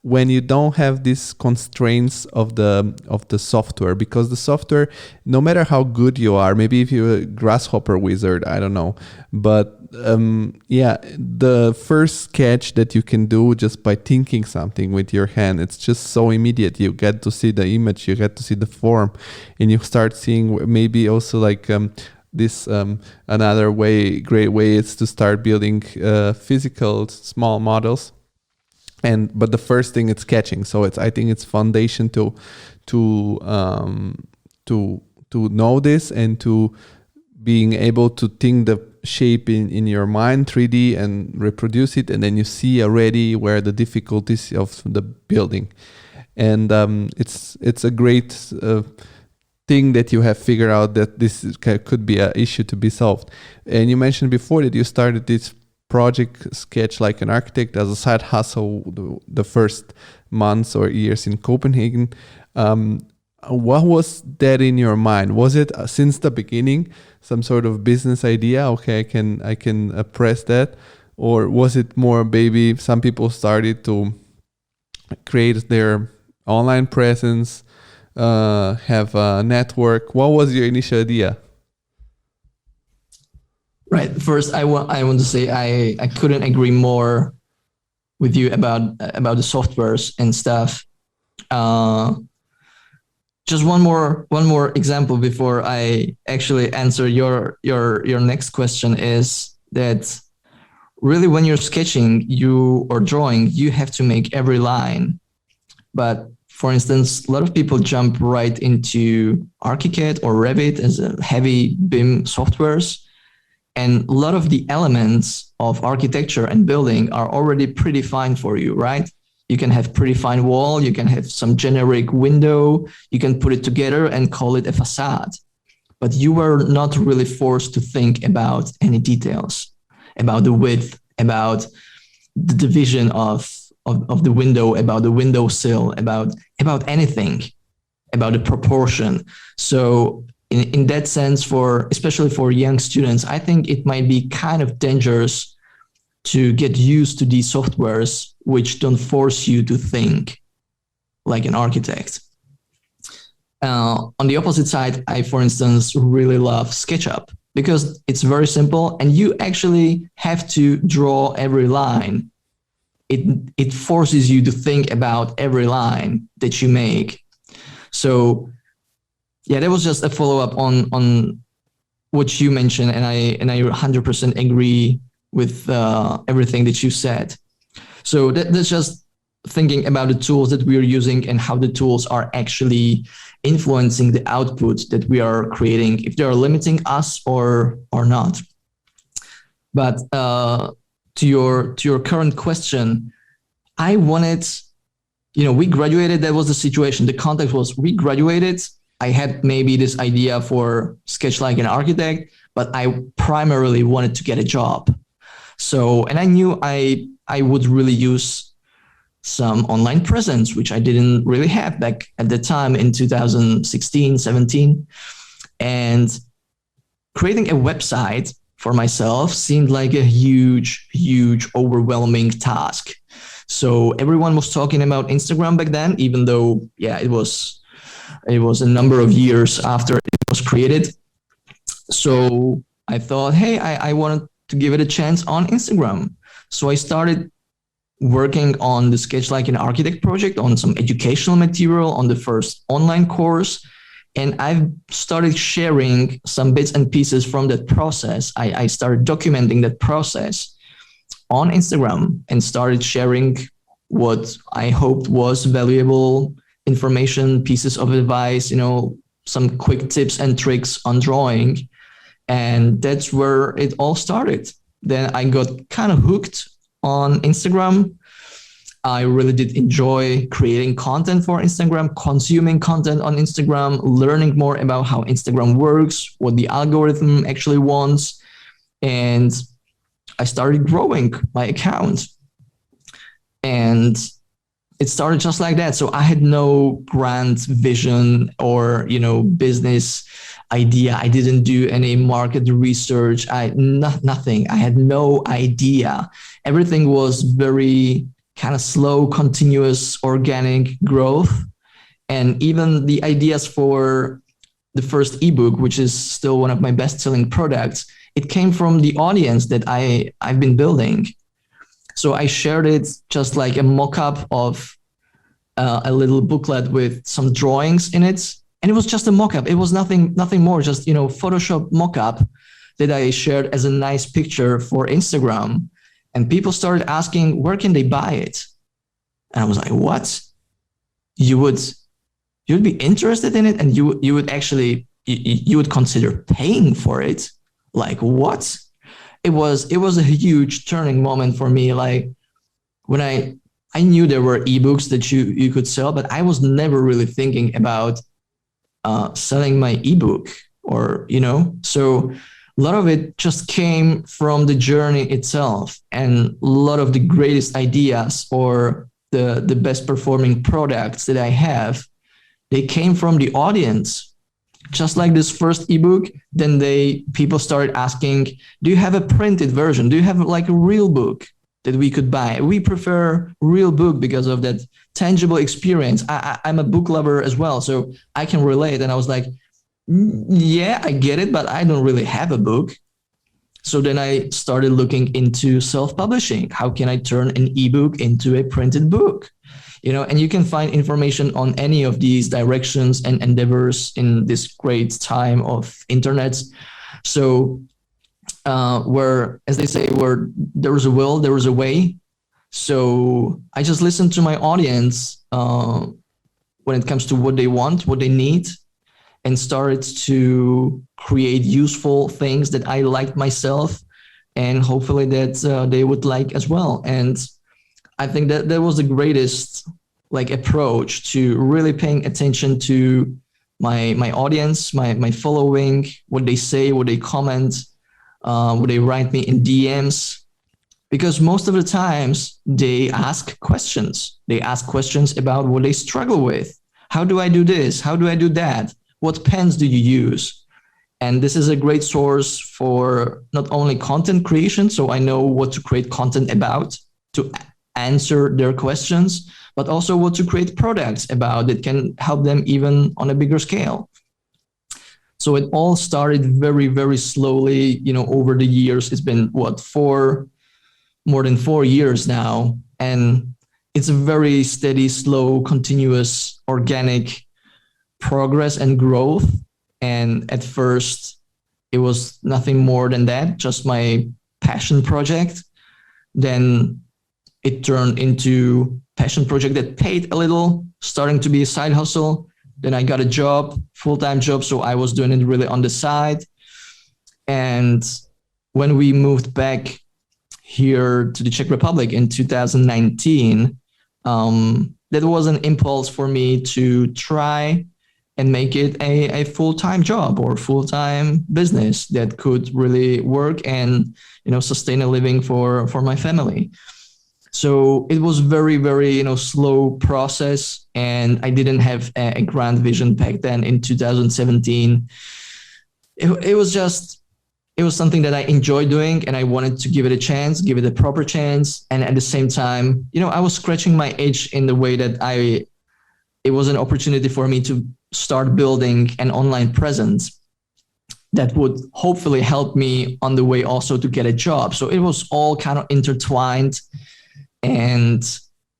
when you don't have these constraints of the software. Because the software, no matter how good you are, maybe if you're a grasshopper wizard, I don't know, but the first sketch that you can do just by thinking something with your hand, it's just so immediate. You get to see the image, you get to see the form, and you start seeing maybe also like this another great way is to start building physical small models. But the first thing is sketching. So I think it's foundation to know this, and to being able to think the shape in your mind 3D and reproduce it, and then you see already where the difficulties of the building. And it's a great thing that you have figured out that this could be an issue to be solved. And you mentioned before that you started this project Sketch Like an Architect as a side hustle the first months or years in Copenhagen. What was that in your mind? Was it since the beginning some sort of business idea? Okay, I can press that, or was it more maybe some people started to create their online presence, have a network? What was your initial idea? Right. First, I want to say I couldn't agree more with you about the softwares and stuff. Just one more example before I actually answer your next question is that really when you're sketching or drawing, you have to make every line. But for instance, a lot of people jump right into ArchiCAD or Revit as a heavy BIM softwares. And a lot of the elements of architecture and building are already predefined for you, right? You can have predefined wall, you can have some generic window, you can put it together and call it a facade. But you were not really forced to think about any details, about the width, about the division of the window, about the windowsill, about anything, about the proportion. So in that sense, especially for young students, I think it might be kind of dangerous to get used to these softwares which don't force you to think like an architect. On the opposite side, I, for instance, really love SketchUp because it's very simple and you actually have to draw every line. It forces you to think about every line that you make. So yeah, that was just a follow-up on what you mentioned, and I 100% agree with everything that you said. So that's just thinking about the tools that we are using and how the tools are actually influencing the output that we are creating, if they are limiting us or not. But to your current question, I wanted, we graduated. That was the situation. The context was we graduated. I had maybe this idea for sketch like an architect, but I primarily wanted to get a job. So, and I knew I would really use some online presence, which I didn't really have back at the time in 2016, 17. And creating a website for myself seemed like a huge, overwhelming task. So everyone was talking about Instagram back then, even though, yeah, it was a number of years after it was created. So I thought, hey, I wanted to give it a chance on Instagram. So I started working on the Sketch Like an Architect project, on some educational material, on the first online course. And I've started sharing some bits and pieces from that process. I started documenting that process on Instagram and started sharing what I hoped was valuable information, pieces of advice, some quick tips and tricks on drawing. And that's where it all started. Then I got kind of hooked on Instagram. I really did enjoy creating content for Instagram, consuming content on Instagram, learning more about how Instagram works, what the algorithm actually wants. And I started growing my account. And it started just like that. So I had no grand vision or, business idea. I didn't do any market research. Nothing. I had no idea. Everything was very kind of slow, continuous, organic growth. And even the ideas for the first ebook, which is still one of my best-selling products, it came from the audience that I've been building. So I shared it just like a mock-up of a little booklet with some drawings in it. And it was just a mock-up. It was nothing more, just, Photoshop mock-up that I shared as a nice picture for Instagram. And people started asking, where can they buy it? And I was like, what? You'd be interested in it? And you would actually, you would consider paying for it? Like, what? It was a huge turning moment for me. Like, when I knew there were ebooks that you could sell, but I was never really thinking about selling my ebook or, so a lot of it just came from the journey itself, and a lot of the greatest ideas or the best performing products that I have, they came from the audience. Just like this first ebook, then people started asking, do you have a printed version? Do you have like a real book that we could buy? We prefer real book because of that tangible experience. I'm a book lover as well, so I can relate. And I was like, yeah, I get it, but I don't really have a book. So then I started looking into self-publishing. How can I turn an ebook into a printed book? And you can find information on any of these directions and endeavors in this great time of internet. So where, as they say, where there is a will, there is a way. So I just listen to my audience when it comes to what they want, what they need, and started to create useful things that I liked myself, and hopefully that they would like as well. And I think that was the greatest approach to really paying attention to my audience, my following, what they say, what they comment, what they write me in DMs. because most of the times they ask questions. They ask questions about what they struggle with. How do I do this? How do I do that? What pens do you use? And this is a great source for not only content creation, so I know what to create content about to answer their questions, but also what to create products about that can help them even on a bigger scale. So it all started very, very slowly, over the years. It's been more than 4 years now. And it's a very steady, slow, continuous, organic progress and growth. And at first, it was nothing more than that, just my passion project. Then it turned into passion project that paid a little, starting to be a side hustle. Then I got a job, full-time job, so I was doing it really on the side. And when we moved back here to the Czech Republic in 2019, that was an impulse for me to try and make it a full-time job or full-time business that could really work and sustain a living for my family. So it was very, very slow process, and I didn't have a grand vision back then in 2017. It was something that I enjoyed doing, and I wanted to give it a chance, give it a proper chance. And at the same time, I was scratching my itch in the way that it was an opportunity for me to start building an online presence that would hopefully help me on the way also to get a job. So it was all kind of intertwined, and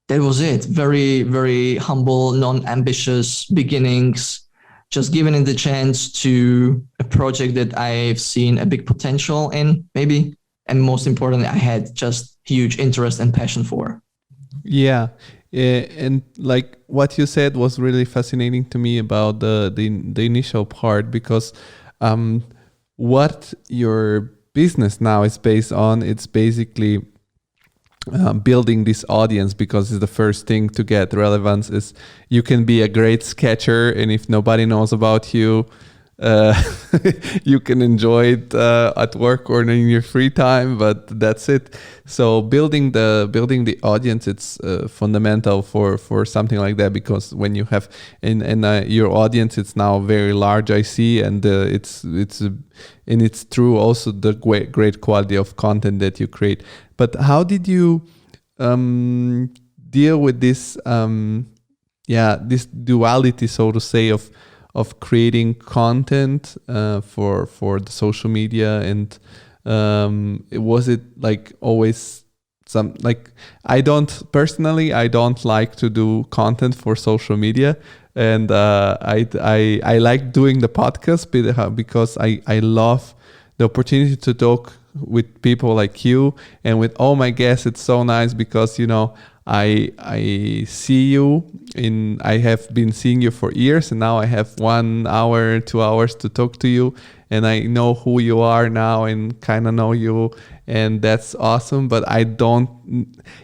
that was it. Very, very humble, non-ambitious beginnings, just giving it the chance to a project that I've seen a big potential in, maybe. And most importantly, I had just huge interest and passion for. Yeah. And like what you said was really fascinating to me about the initial part, because what your business now is based on, it's basically building this audience, because it's the first thing to get relevance. Is you can be a great sketcher, and if nobody knows about you, you can enjoy it at work or in your free time, but that's it. So building the audience, it's fundamental for something like that, because when you have your audience, it's now very large, I see, and it's true also the great quality of content that you create. But how did you deal with this this duality, so to say, of creating content for the social media? And was it like always some, like, I don't like to do content for social media, and I like doing the podcast because I love the opportunity to talk with people like you and with all my guests. It's so nice because I see you I have been seeing you for years, and now I have 1 hour, 2 hours to talk to you, and I know who you are now and kind of know you, and that's awesome. But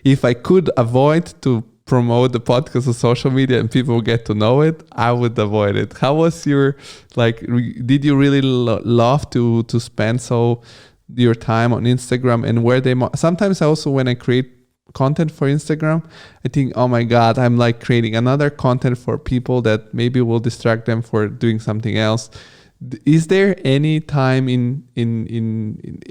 if I could avoid to promote the podcast on social media and people get to know it, I would avoid it. How was your, did you really love to spend your time on Instagram, and where sometimes also when I create content for Instagram, I think, oh my God, I'm like creating another content for people that maybe will distract them for doing something else. Is there any time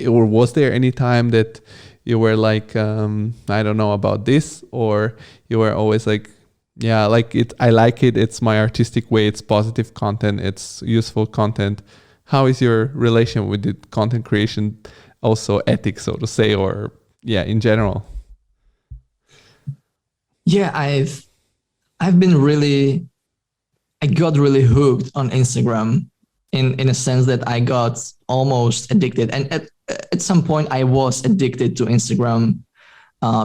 or was there any time that you were like, I don't know about this, or you were always like, yeah, like it, I like it, it's my artistic way, it's positive content, it's useful content? How is your relation with the content creation, also ethics, so to say, or in general? Yeah, I've been I got really hooked on Instagram in a sense that I got almost addicted. And at some point I was addicted to Instagram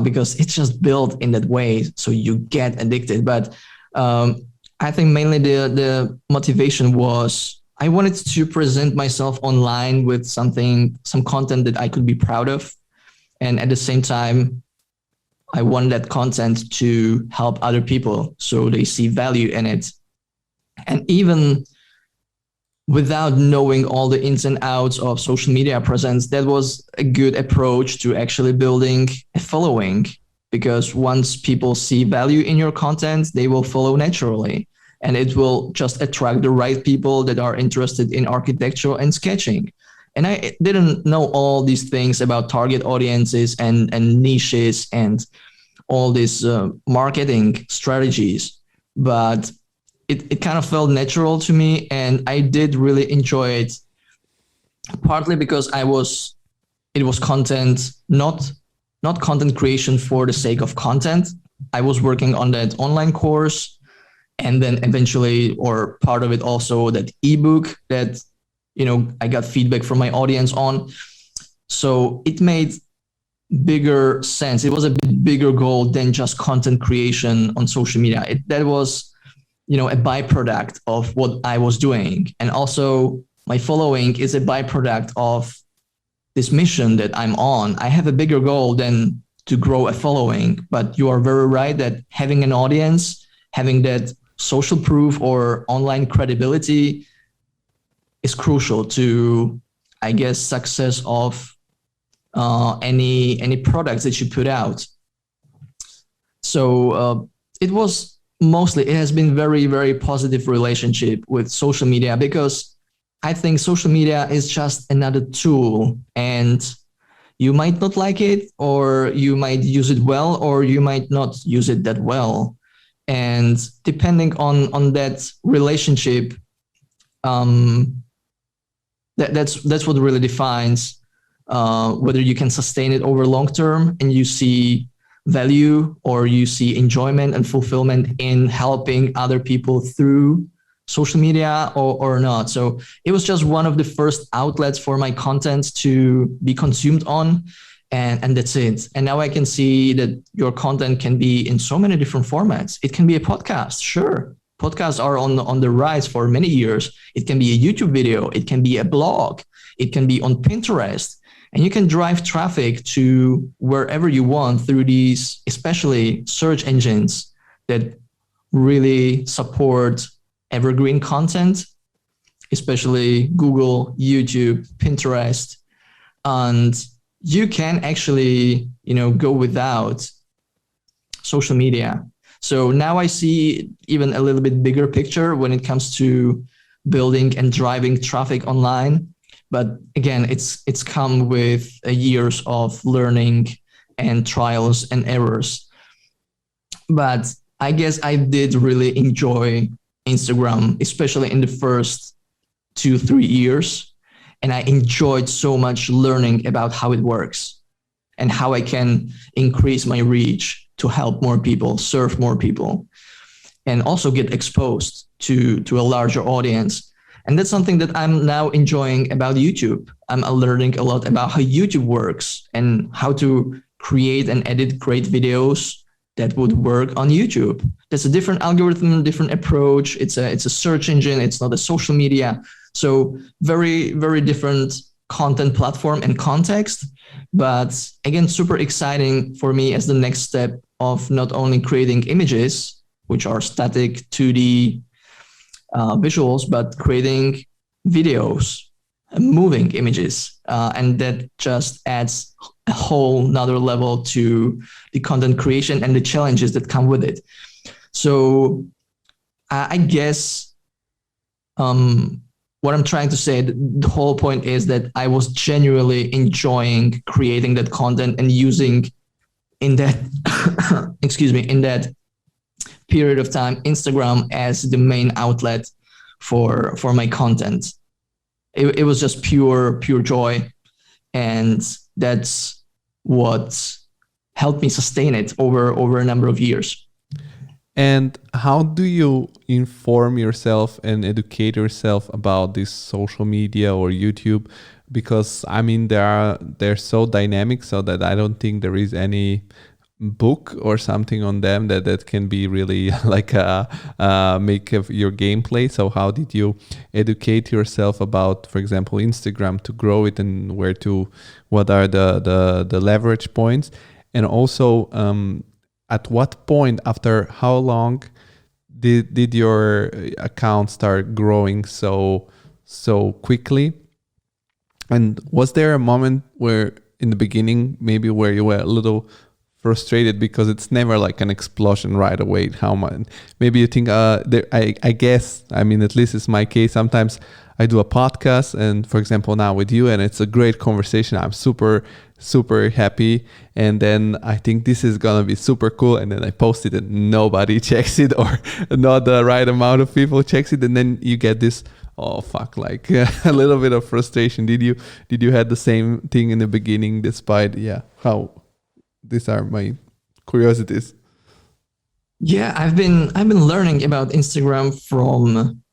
because it's just built in that way. So you get addicted. But I think mainly the motivation was I wanted to present myself online with some content that I could be proud of. And at the same time, I want that content to help other people so they see value in it. And even without knowing all the ins and outs of social media presence, that was a good approach to actually building a following. Because once people see value in your content, they will follow naturally. And it will just attract the right people that are interested in architecture and sketching. And I didn't know all these things about target audiences and niches and all these marketing strategies. But it kind of felt natural to me, and I did really enjoy it, partly because it was content, not content creation for the sake of content. I was working on that online course, and then eventually, or part of it also, that ebook that I got feedback from my audience on. So it made bigger sense. It was a bigger goal than just content creation on social media. That was a byproduct of what I was doing. And also my following is a byproduct of this mission that I'm on. I have a bigger goal than to grow a following, but you are very right that having an audience, having that social proof or online credibility is crucial to, I guess, success of any products that you put out. So it has been very, very positive relationship with social media, because I think social media is just another tool, and you might not like it, or you might use it well, or you might not use it that well. And depending on that relationship, that's what really defines whether you can sustain it over long term and you see value, or you see enjoyment and fulfillment in helping other people through social media, or not. So it was just one of the first outlets for my content to be consumed on, and that's it. And now I can see that your content can be in so many different formats. It can be a podcast, sure. Podcasts are on the rise for many years. It can be a YouTube video. It can be a blog. It can be on Pinterest. And you can drive traffic to wherever you want through these, especially search engines that really support evergreen content, especially Google, YouTube, Pinterest. And you can actually, go without social media. So now I see even a little bit bigger picture when it comes to building and driving traffic online. But again, it's come with years of learning and trials and errors. But I guess I did really enjoy Instagram, especially in the first 2-3 years. And I enjoyed so much learning about how it works and how I can increase my reach to help more people, serve more people, and also get exposed to a larger audience. And that's something that I'm now enjoying about YouTube. I'm learning a lot about how YouTube works and how to create and edit great videos that would work on YouTube. There's a different algorithm, different approach. It's a search engine. It's not a social media. So very, very different content platform and context. But again, super exciting for me as the next step of not only creating images, which are static 2D visuals, but creating videos, moving images. And that just adds a whole nother level to the content creation and the challenges that come with it. So I guess what I'm trying to say, the whole point is that I was genuinely enjoying creating that content and using in that, in that period of time, Instagram as the main outlet for my content. It was just pure joy. And that's what helped me sustain it over a number of years. And how do you inform yourself and educate yourself about this social media or YouTube? Because they're so dynamic, so that I don't think there is any book or something on them that can be really like make your gameplay. So how did you educate yourself about, for example, Instagram to grow it, and what are the leverage points? And also at what point, after how long did your account start growing so so quickly. And was there a moment where in the beginning maybe where you were a little frustrated because it's never like an explosion right away? How much? Maybe you think, I guess, I mean, at least it's my case. Sometimes I do a podcast, and for example, now with you, and it's a great conversation. I'm super, super happy. And then I think this is going to be super cool. And then I post it and nobody checks it, or not the right amount of people checks it. And then you get this, oh fuck, like a little bit of frustration. Did you had the same thing in the beginning, despite, how? These are my curiosities. Yeah, I've been learning about Instagram from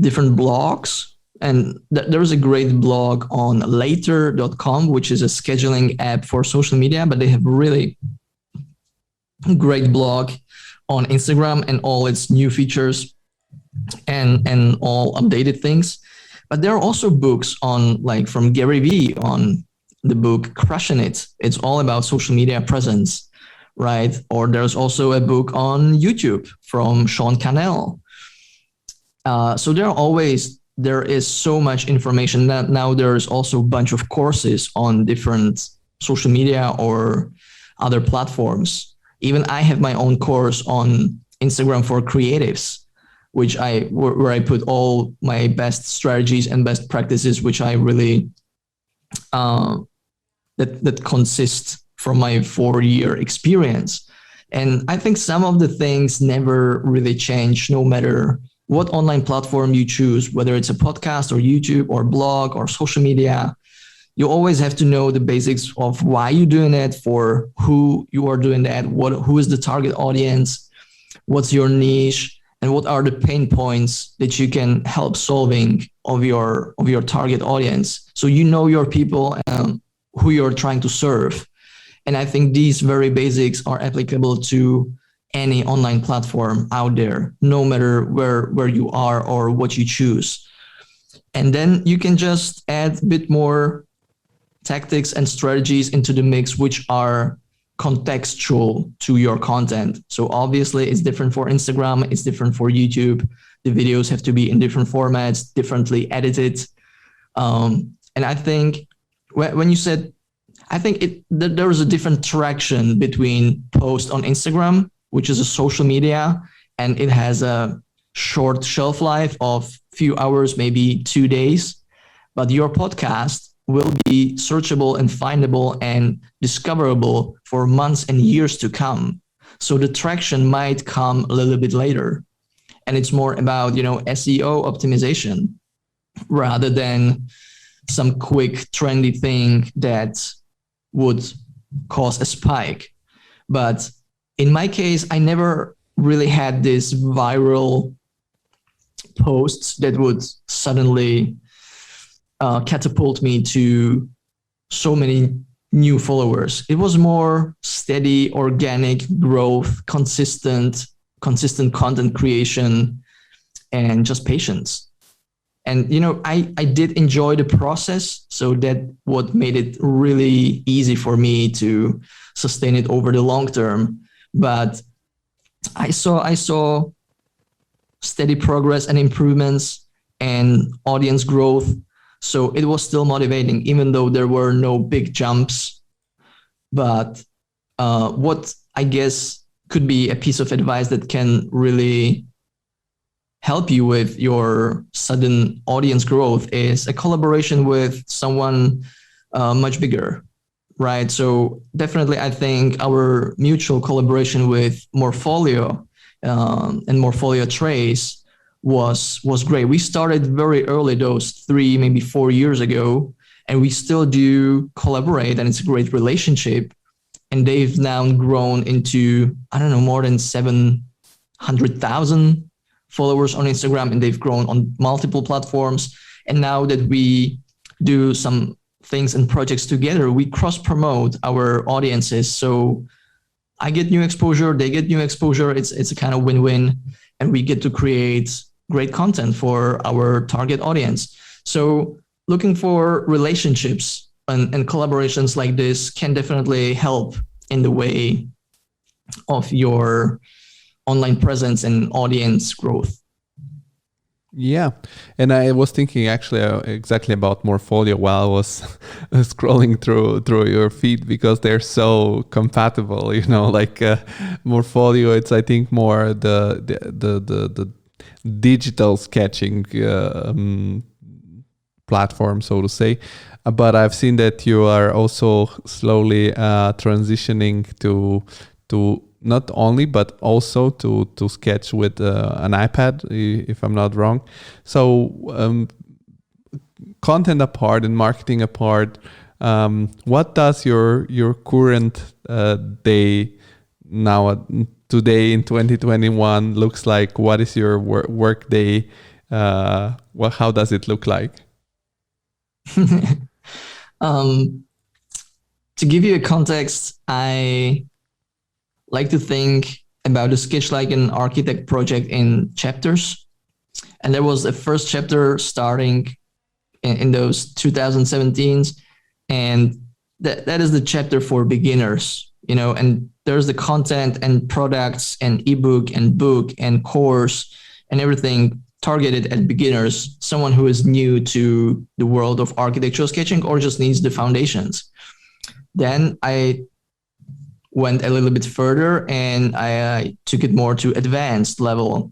different blogs, and there's a great blog on later.com, which is a scheduling app for social media, but they have really great blog on Instagram and all its new features and all updated things. But there are also books on, like, from Gary Vee, on the book Crushing It. It's all about social media presence, right? Or there's also a book on YouTube from Sean Cannell. So there is so much information that now there's also a bunch of courses on different social media or other platforms. Even I have my own course on Instagram for creatives, where I put all my best strategies and best practices, which I really that consist from my 4-year experience. And I think some of the things never really change, no matter what online platform you choose, whether it's a podcast or YouTube or blog or social media. You always have to know the basics of why you're doing it, for who you are doing that, who is the target audience, what's your niche, and what are the pain points that you can help solving of your target audience. So you know your people and who you're trying to serve. And I think these very basics are applicable to any online platform out there, no matter where you are or what you choose. And then you can just add a bit more tactics and strategies into the mix, which are contextual to your content. So obviously it's different for Instagram, it's different for YouTube. The videos have to be in different formats, differently edited. And I think when you said, I think there is a different traction between post on Instagram, which is a social media, and it has a short shelf life of few hours, maybe 2 days. But your podcast will be searchable and findable and discoverable for months and years to come. So the traction might come a little bit later. And it's more about, SEO optimization rather than some quick trendy thing that would cause a spike. But in my case, I never really had this viral posts that would suddenly catapult me to so many new followers. It was more steady, organic growth, consistent content creation, and just patience. And, I did enjoy the process. So that what made it really easy for me to sustain it over the long term. But I saw steady progress and improvements and audience growth. So it was still motivating, even though there were no big jumps. But what I guess could be a piece of advice that can really help you with your sudden audience growth is a collaboration with someone much bigger, right? So definitely, I think our mutual collaboration with Morpholio and Morpholio Trace was great. We started very early, those 3, maybe 4 years ago, and we still do collaborate, and it's a great relationship. And they've now grown into, more than 700,000 followers on Instagram, and they've grown on multiple platforms. And now that we do some things and projects together, we cross promote our audiences. So I get new exposure, they get new exposure. It's a kind of win-win, and we get to create great content for our target audience. So looking for relationships and collaborations like this can definitely help in the way of your online presence and audience growth. Yeah, and I was thinking actually exactly about Morpholio while I was scrolling through your feed, because they're so compatible. You know, like Morpholio, it's I think more the digital sketching platform, so to say. But I've seen that you are also slowly transitioning to not only but also to sketch with an iPad, if I'm not wrong. So content apart and marketing apart, what does your current day now today in 2021 looks like? What is your work day? How does it look like? To give you a context, I like to think about the sketch like an architect project in chapters. And there was a first chapter starting in those 2017s. And that is the chapter for beginners, you know, and there's the content and products and ebook and book and course and everything targeted at beginners, someone who is new to the world of architectural sketching or just needs the foundations. Then I went a little bit further and I took it more to advanced level,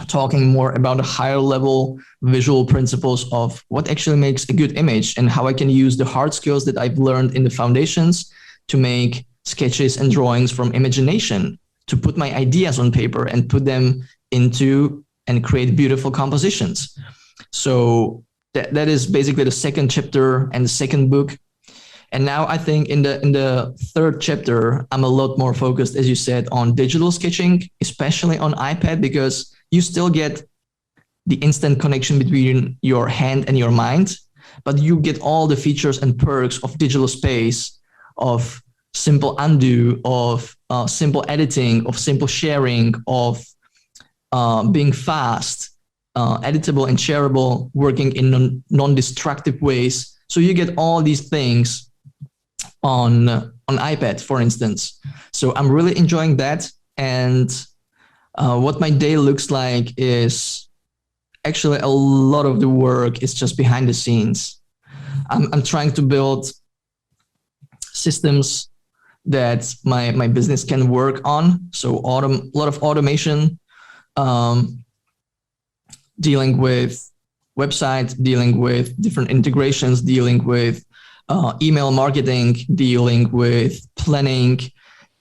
talking more about the higher level visual principles of what actually makes a good image and how I can use the hard skills that I've learned in the foundations to make sketches and drawings from imagination, to put my ideas on paper and put them into and create beautiful compositions. So that is basically the second chapter and the second book. And now I think in the third chapter, I'm a lot more focused, as you said, on digital sketching, especially on iPad, because you still get the instant connection between your hand and your mind, but you get all the features and perks of digital space, of simple undo, of simple editing, of simple sharing, of being fast, editable and shareable, working in non-destructive ways. So you get all these things on iPad, for instance. So I'm really enjoying that. And what my day looks like is actually a lot of the work is just behind the scenes. I'm trying to build systems that my business can work on. So a lot of automation, dealing with websites, dealing with different integrations, dealing with email marketing, dealing with planning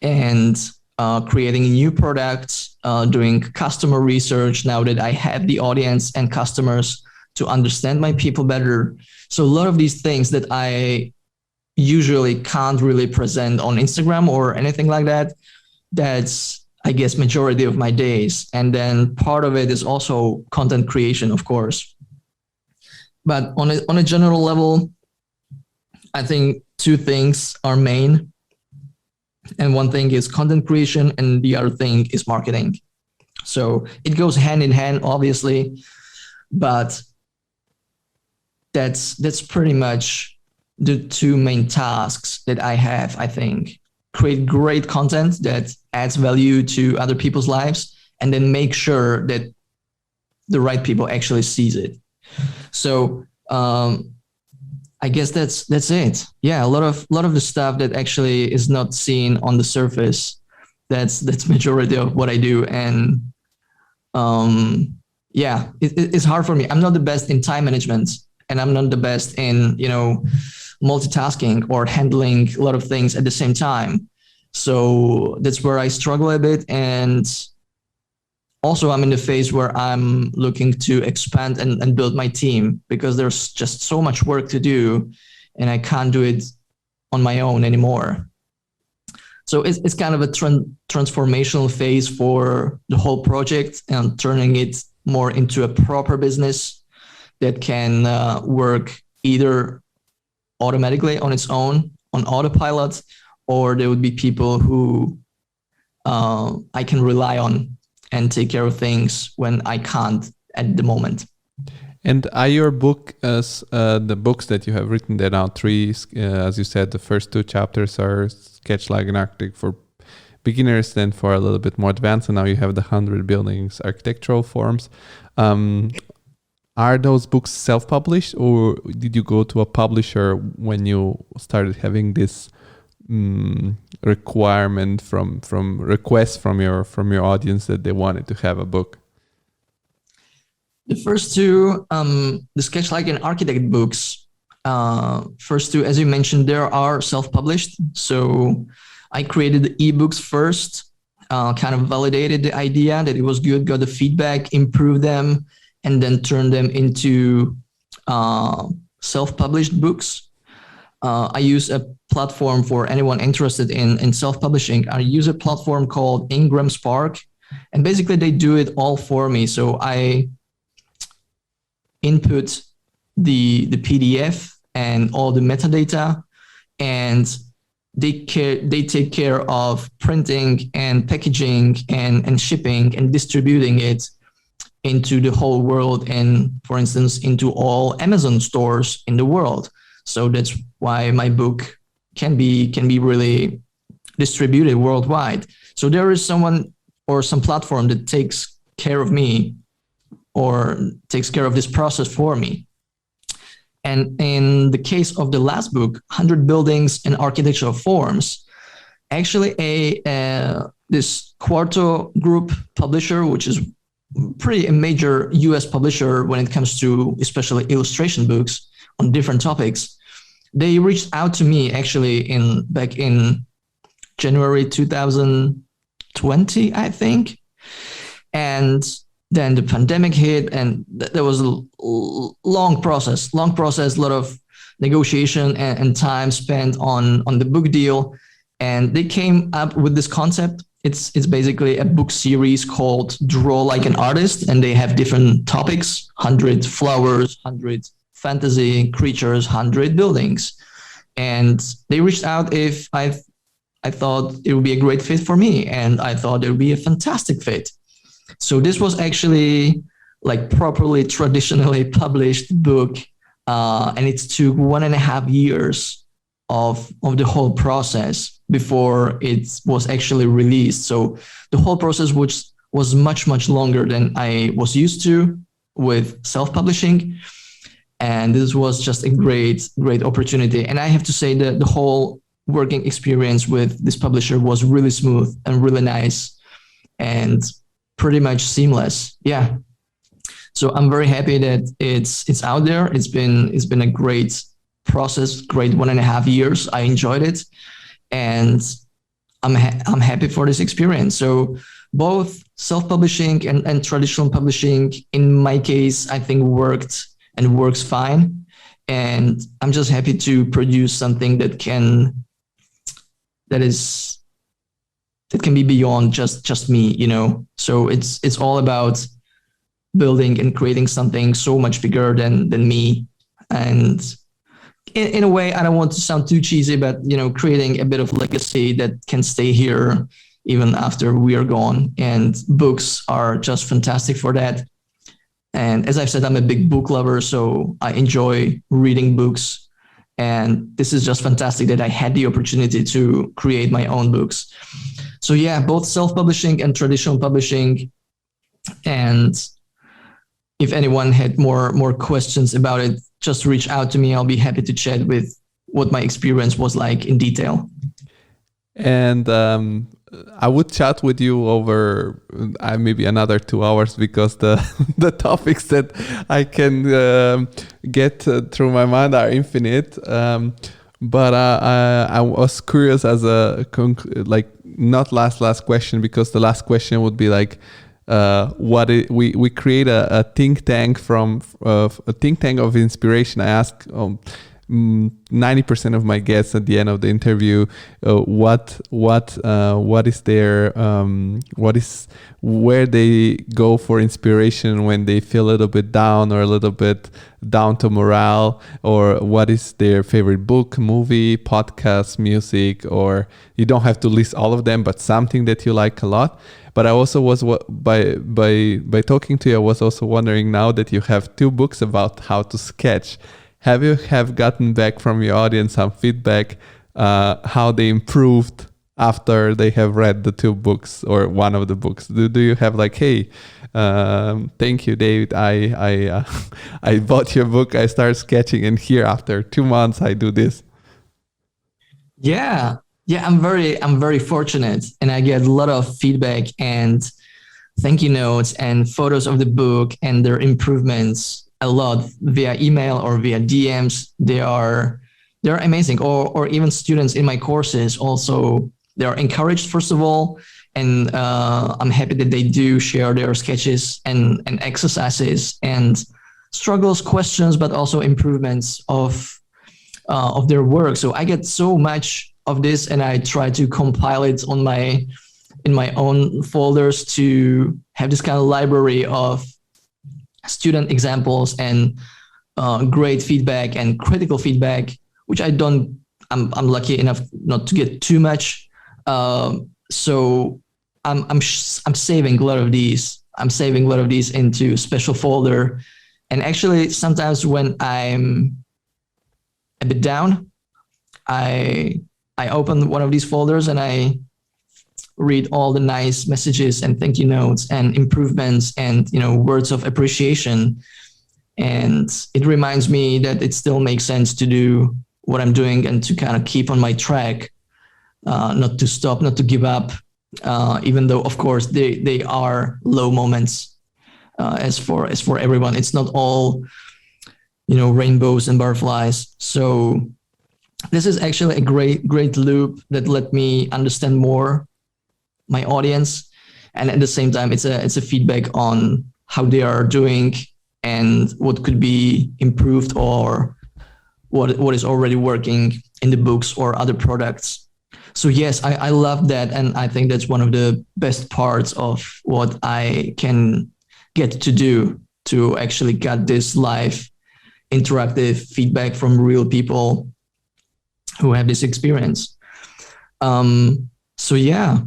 and creating new products, doing customer research now that I have the audience and customers to understand my people better. So a lot of these things that I usually can't really present on Instagram or anything like that, that's, I guess, majority of my days. And then part of it is also content creation, of course. But on a general level, I think two things are main. And one thing is content creation and the other thing is marketing. So it goes hand in hand, obviously, but that's pretty much the two main tasks that I have, I think. Create great content that adds value to other people's lives, and then make sure that the right people actually sees it. So I guess that's it. Yeah, a lot of the stuff that actually is not seen on the surface. That's majority of what I do, and yeah, it's hard for me. I'm not the best in time management, and I'm not the best in multitasking or handling a lot of things at the same time. So that's where I struggle a bit, and also I'm in the phase where I'm looking to expand and build my team, because there's just so much work to do and I can't do it on my own anymore. So it's kind of a transformational phase for the whole project, and turning it more into a proper business that can work either automatically on its own, on autopilot, or there would be people who I can rely on and take care of things when I can't at the moment. And are your book, the books that you have written, there are three, as you said, the first two chapters are Sketch Like an Architect for beginners, then for a little bit more advanced, and now you have the 100 buildings architectural forms. are those books self-published, or did you go to a publisher when you started having this requirement from requests from your audience that they wanted to have a book? The first two, the Sketch Like an Architect books, first two, as you mentioned, they are self-published. So I created the ebooks first, kind of validated the idea that it was good, got the feedback, improved them, and then turned them into self-published books. I use a platform for anyone interested in self-publishing. I use a platform called Ingram Spark, and basically they do it all for me. So I input the PDF and all the metadata, and they take care of printing and packaging and shipping and distributing it into the whole world, and for instance into all Amazon stores in the world. So that's why my book can be really distributed worldwide. So there is someone or some platform that takes care of me or takes care of this process for me. And in the case of the last book, 100 Buildings and Architectural Forms, actually this Quarto Group publisher, which is a major US publisher when it comes to especially illustration books on different topics, they reached out to me actually back in January 2020, I think. And then the pandemic hit, and there was a long process, a lot of negotiation and time spent on the book deal. And they came up with this concept. It's basically a book series called Draw Like an Artist, and they have different topics: 100 flowers, 100 fantasy creatures, 100 buildings. And they reached out if I thought it would be a great fit for me, and I thought it would be a fantastic fit. So this was actually like properly traditionally published book, and it took 1.5 years of the whole process before it was actually released. So the whole process was much longer than I was used to with self-publishing, and this was just a great opportunity. And I have to say that the whole working experience with this publisher was really smooth and really nice and pretty much seamless. Yeah. So I'm very happy that it's out there. It's been a great process, great 1.5 years. I enjoyed it, and I'm happy for this experience. So both self-publishing and traditional publishing, in my case, I think worked and works fine. And I'm just happy to produce something that can be beyond just me, you know. So it's all about building and creating something so much bigger than me. And in a way, I don't want to sound too cheesy, but you know, creating a bit of legacy that can stay here even after we are gone. And books are just fantastic for that. And as I've said, I'm a big book lover, so I enjoy reading books. And this is just fantastic that I had the opportunity to create my own books. So yeah, both self-publishing and traditional publishing. And if anyone had more questions about it, just reach out to me. I'll be happy to chat with what my experience was like in detail. And I would chat with you over maybe another 2 hours, because the topics that I can get through my mind are infinite. But I was curious as not last question, because the last question would be like, we create a think tank from a think tank of inspiration. I ask 90% of my guests at the end of the interview, what is their where they go for inspiration when they feel a little bit down or a little bit down to morale, or what is their favorite book, movie, podcast, music, or you don't have to list all of them, but something that you like a lot. But I also was by talking to you, I was also wondering, now that you have 2 books about how to sketch, have you gotten back from your audience some feedback, how they improved after they have read the 2 books or one of the books? Do you have like, hey, thank you, David, I I bought your book, I started sketching, and here after 2 months I do this? Yeah. Yeah, I'm very fortunate, and I get a lot of feedback and thank you notes and photos of the book and their improvements a lot via email or via DMs. They're amazing. Or even students in my courses also, they are encouraged first of all, and I'm happy that they do share their sketches and exercises and struggles, questions, but also improvements of their work. So I get so much of this, and I try to compile it in my own folders to have this kind of library of student examples and great feedback and critical feedback, which I'm lucky enough not to get too much. So I'm saving a lot of these. I'm saving a lot of these into a special folder. And actually, sometimes when I'm a bit down, I open one of these folders and I read all the nice messages and thank you notes and improvements and words of appreciation. And it reminds me that it still makes sense to do what I'm doing and to kind of keep on my track, not to stop, not to give up, even though of course they are low moments. As for everyone, it's not all rainbows and butterflies. So this is actually a great loop that let me understand more my audience, and at the same time it's a feedback on how they are doing and what could be improved or what is already working in the books or other products. So yes, I love that, and I think that's one of the best parts of what I can get to do, to actually get this live interactive feedback from real people who have this experience. So yeah,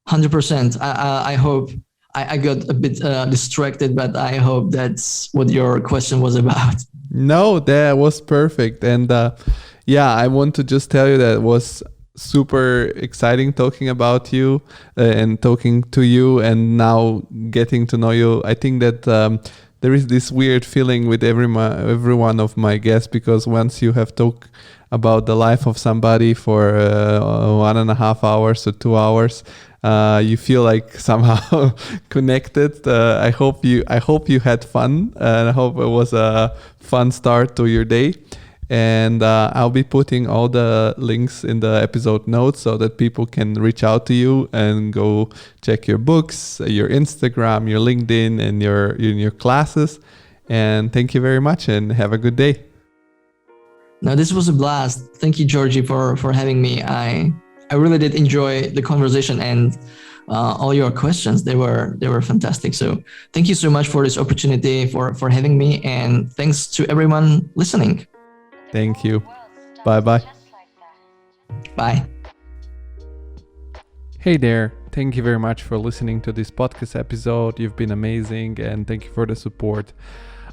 100%. I hope I got a bit distracted, but I hope that's what your question was about. No, that was perfect. And I want to just tell you that it was super exciting talking about you and talking to you and now getting to know you. I think that there is this weird feeling with every one of my guests, because once you have talked about the life of somebody for 1.5 hours or 2 hours, you feel like somehow connected. I hope you had fun, and I hope it was a fun start to your day. And I'll be putting all the links in the episode notes so that people can reach out to you and go check your books, your Instagram, your LinkedIn, and your classes. And thank you very much, and have a good day. No, this was a blast. Thank you, Georgi, for having me. I really did enjoy the conversation and all your questions. They were fantastic. So thank you so much for this opportunity, for having me, and thanks to everyone listening. Thank you. Bye-bye. Bye. Hey there. Thank you very much for listening to this podcast episode. You've been amazing, and thank you for the support.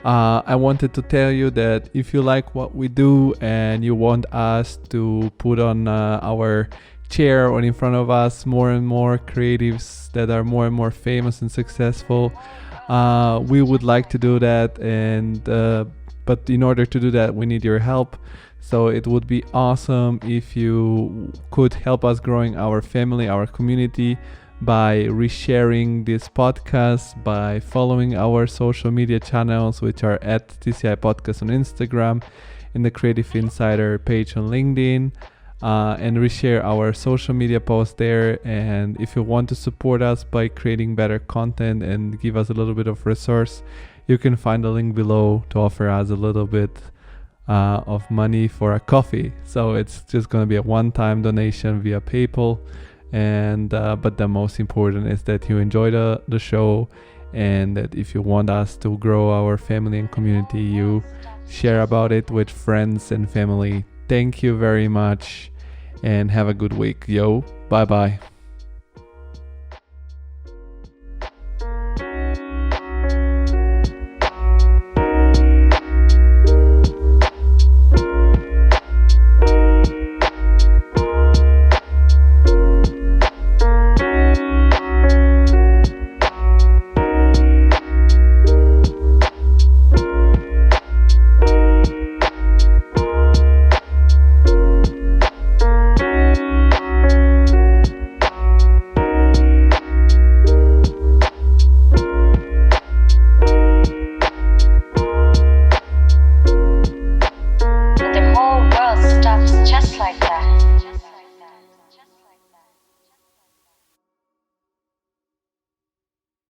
I wanted to tell you that if you like what we do and you want us to put on our chair or in front of us more and more creatives that are more and more famous and successful, we would like to do that, and but in order to do that, we need your help. So it would be awesome if you could help us growing our family, our community, by resharing this podcast, by following our social media channels, which are at TCI Podcast on Instagram, in the Creative Insider page on LinkedIn, and reshare our social media posts there. And if you want to support us by creating better content and give us a little bit of resource, you can find the link below to offer us a little bit of money for a coffee. So it's just going to be a one-time donation via PayPal. And but the most important is that you enjoy the show, and that if you want us to grow our family and community, you share about it with friends and family. Thank you very much, and have a good week. Yo, bye bye.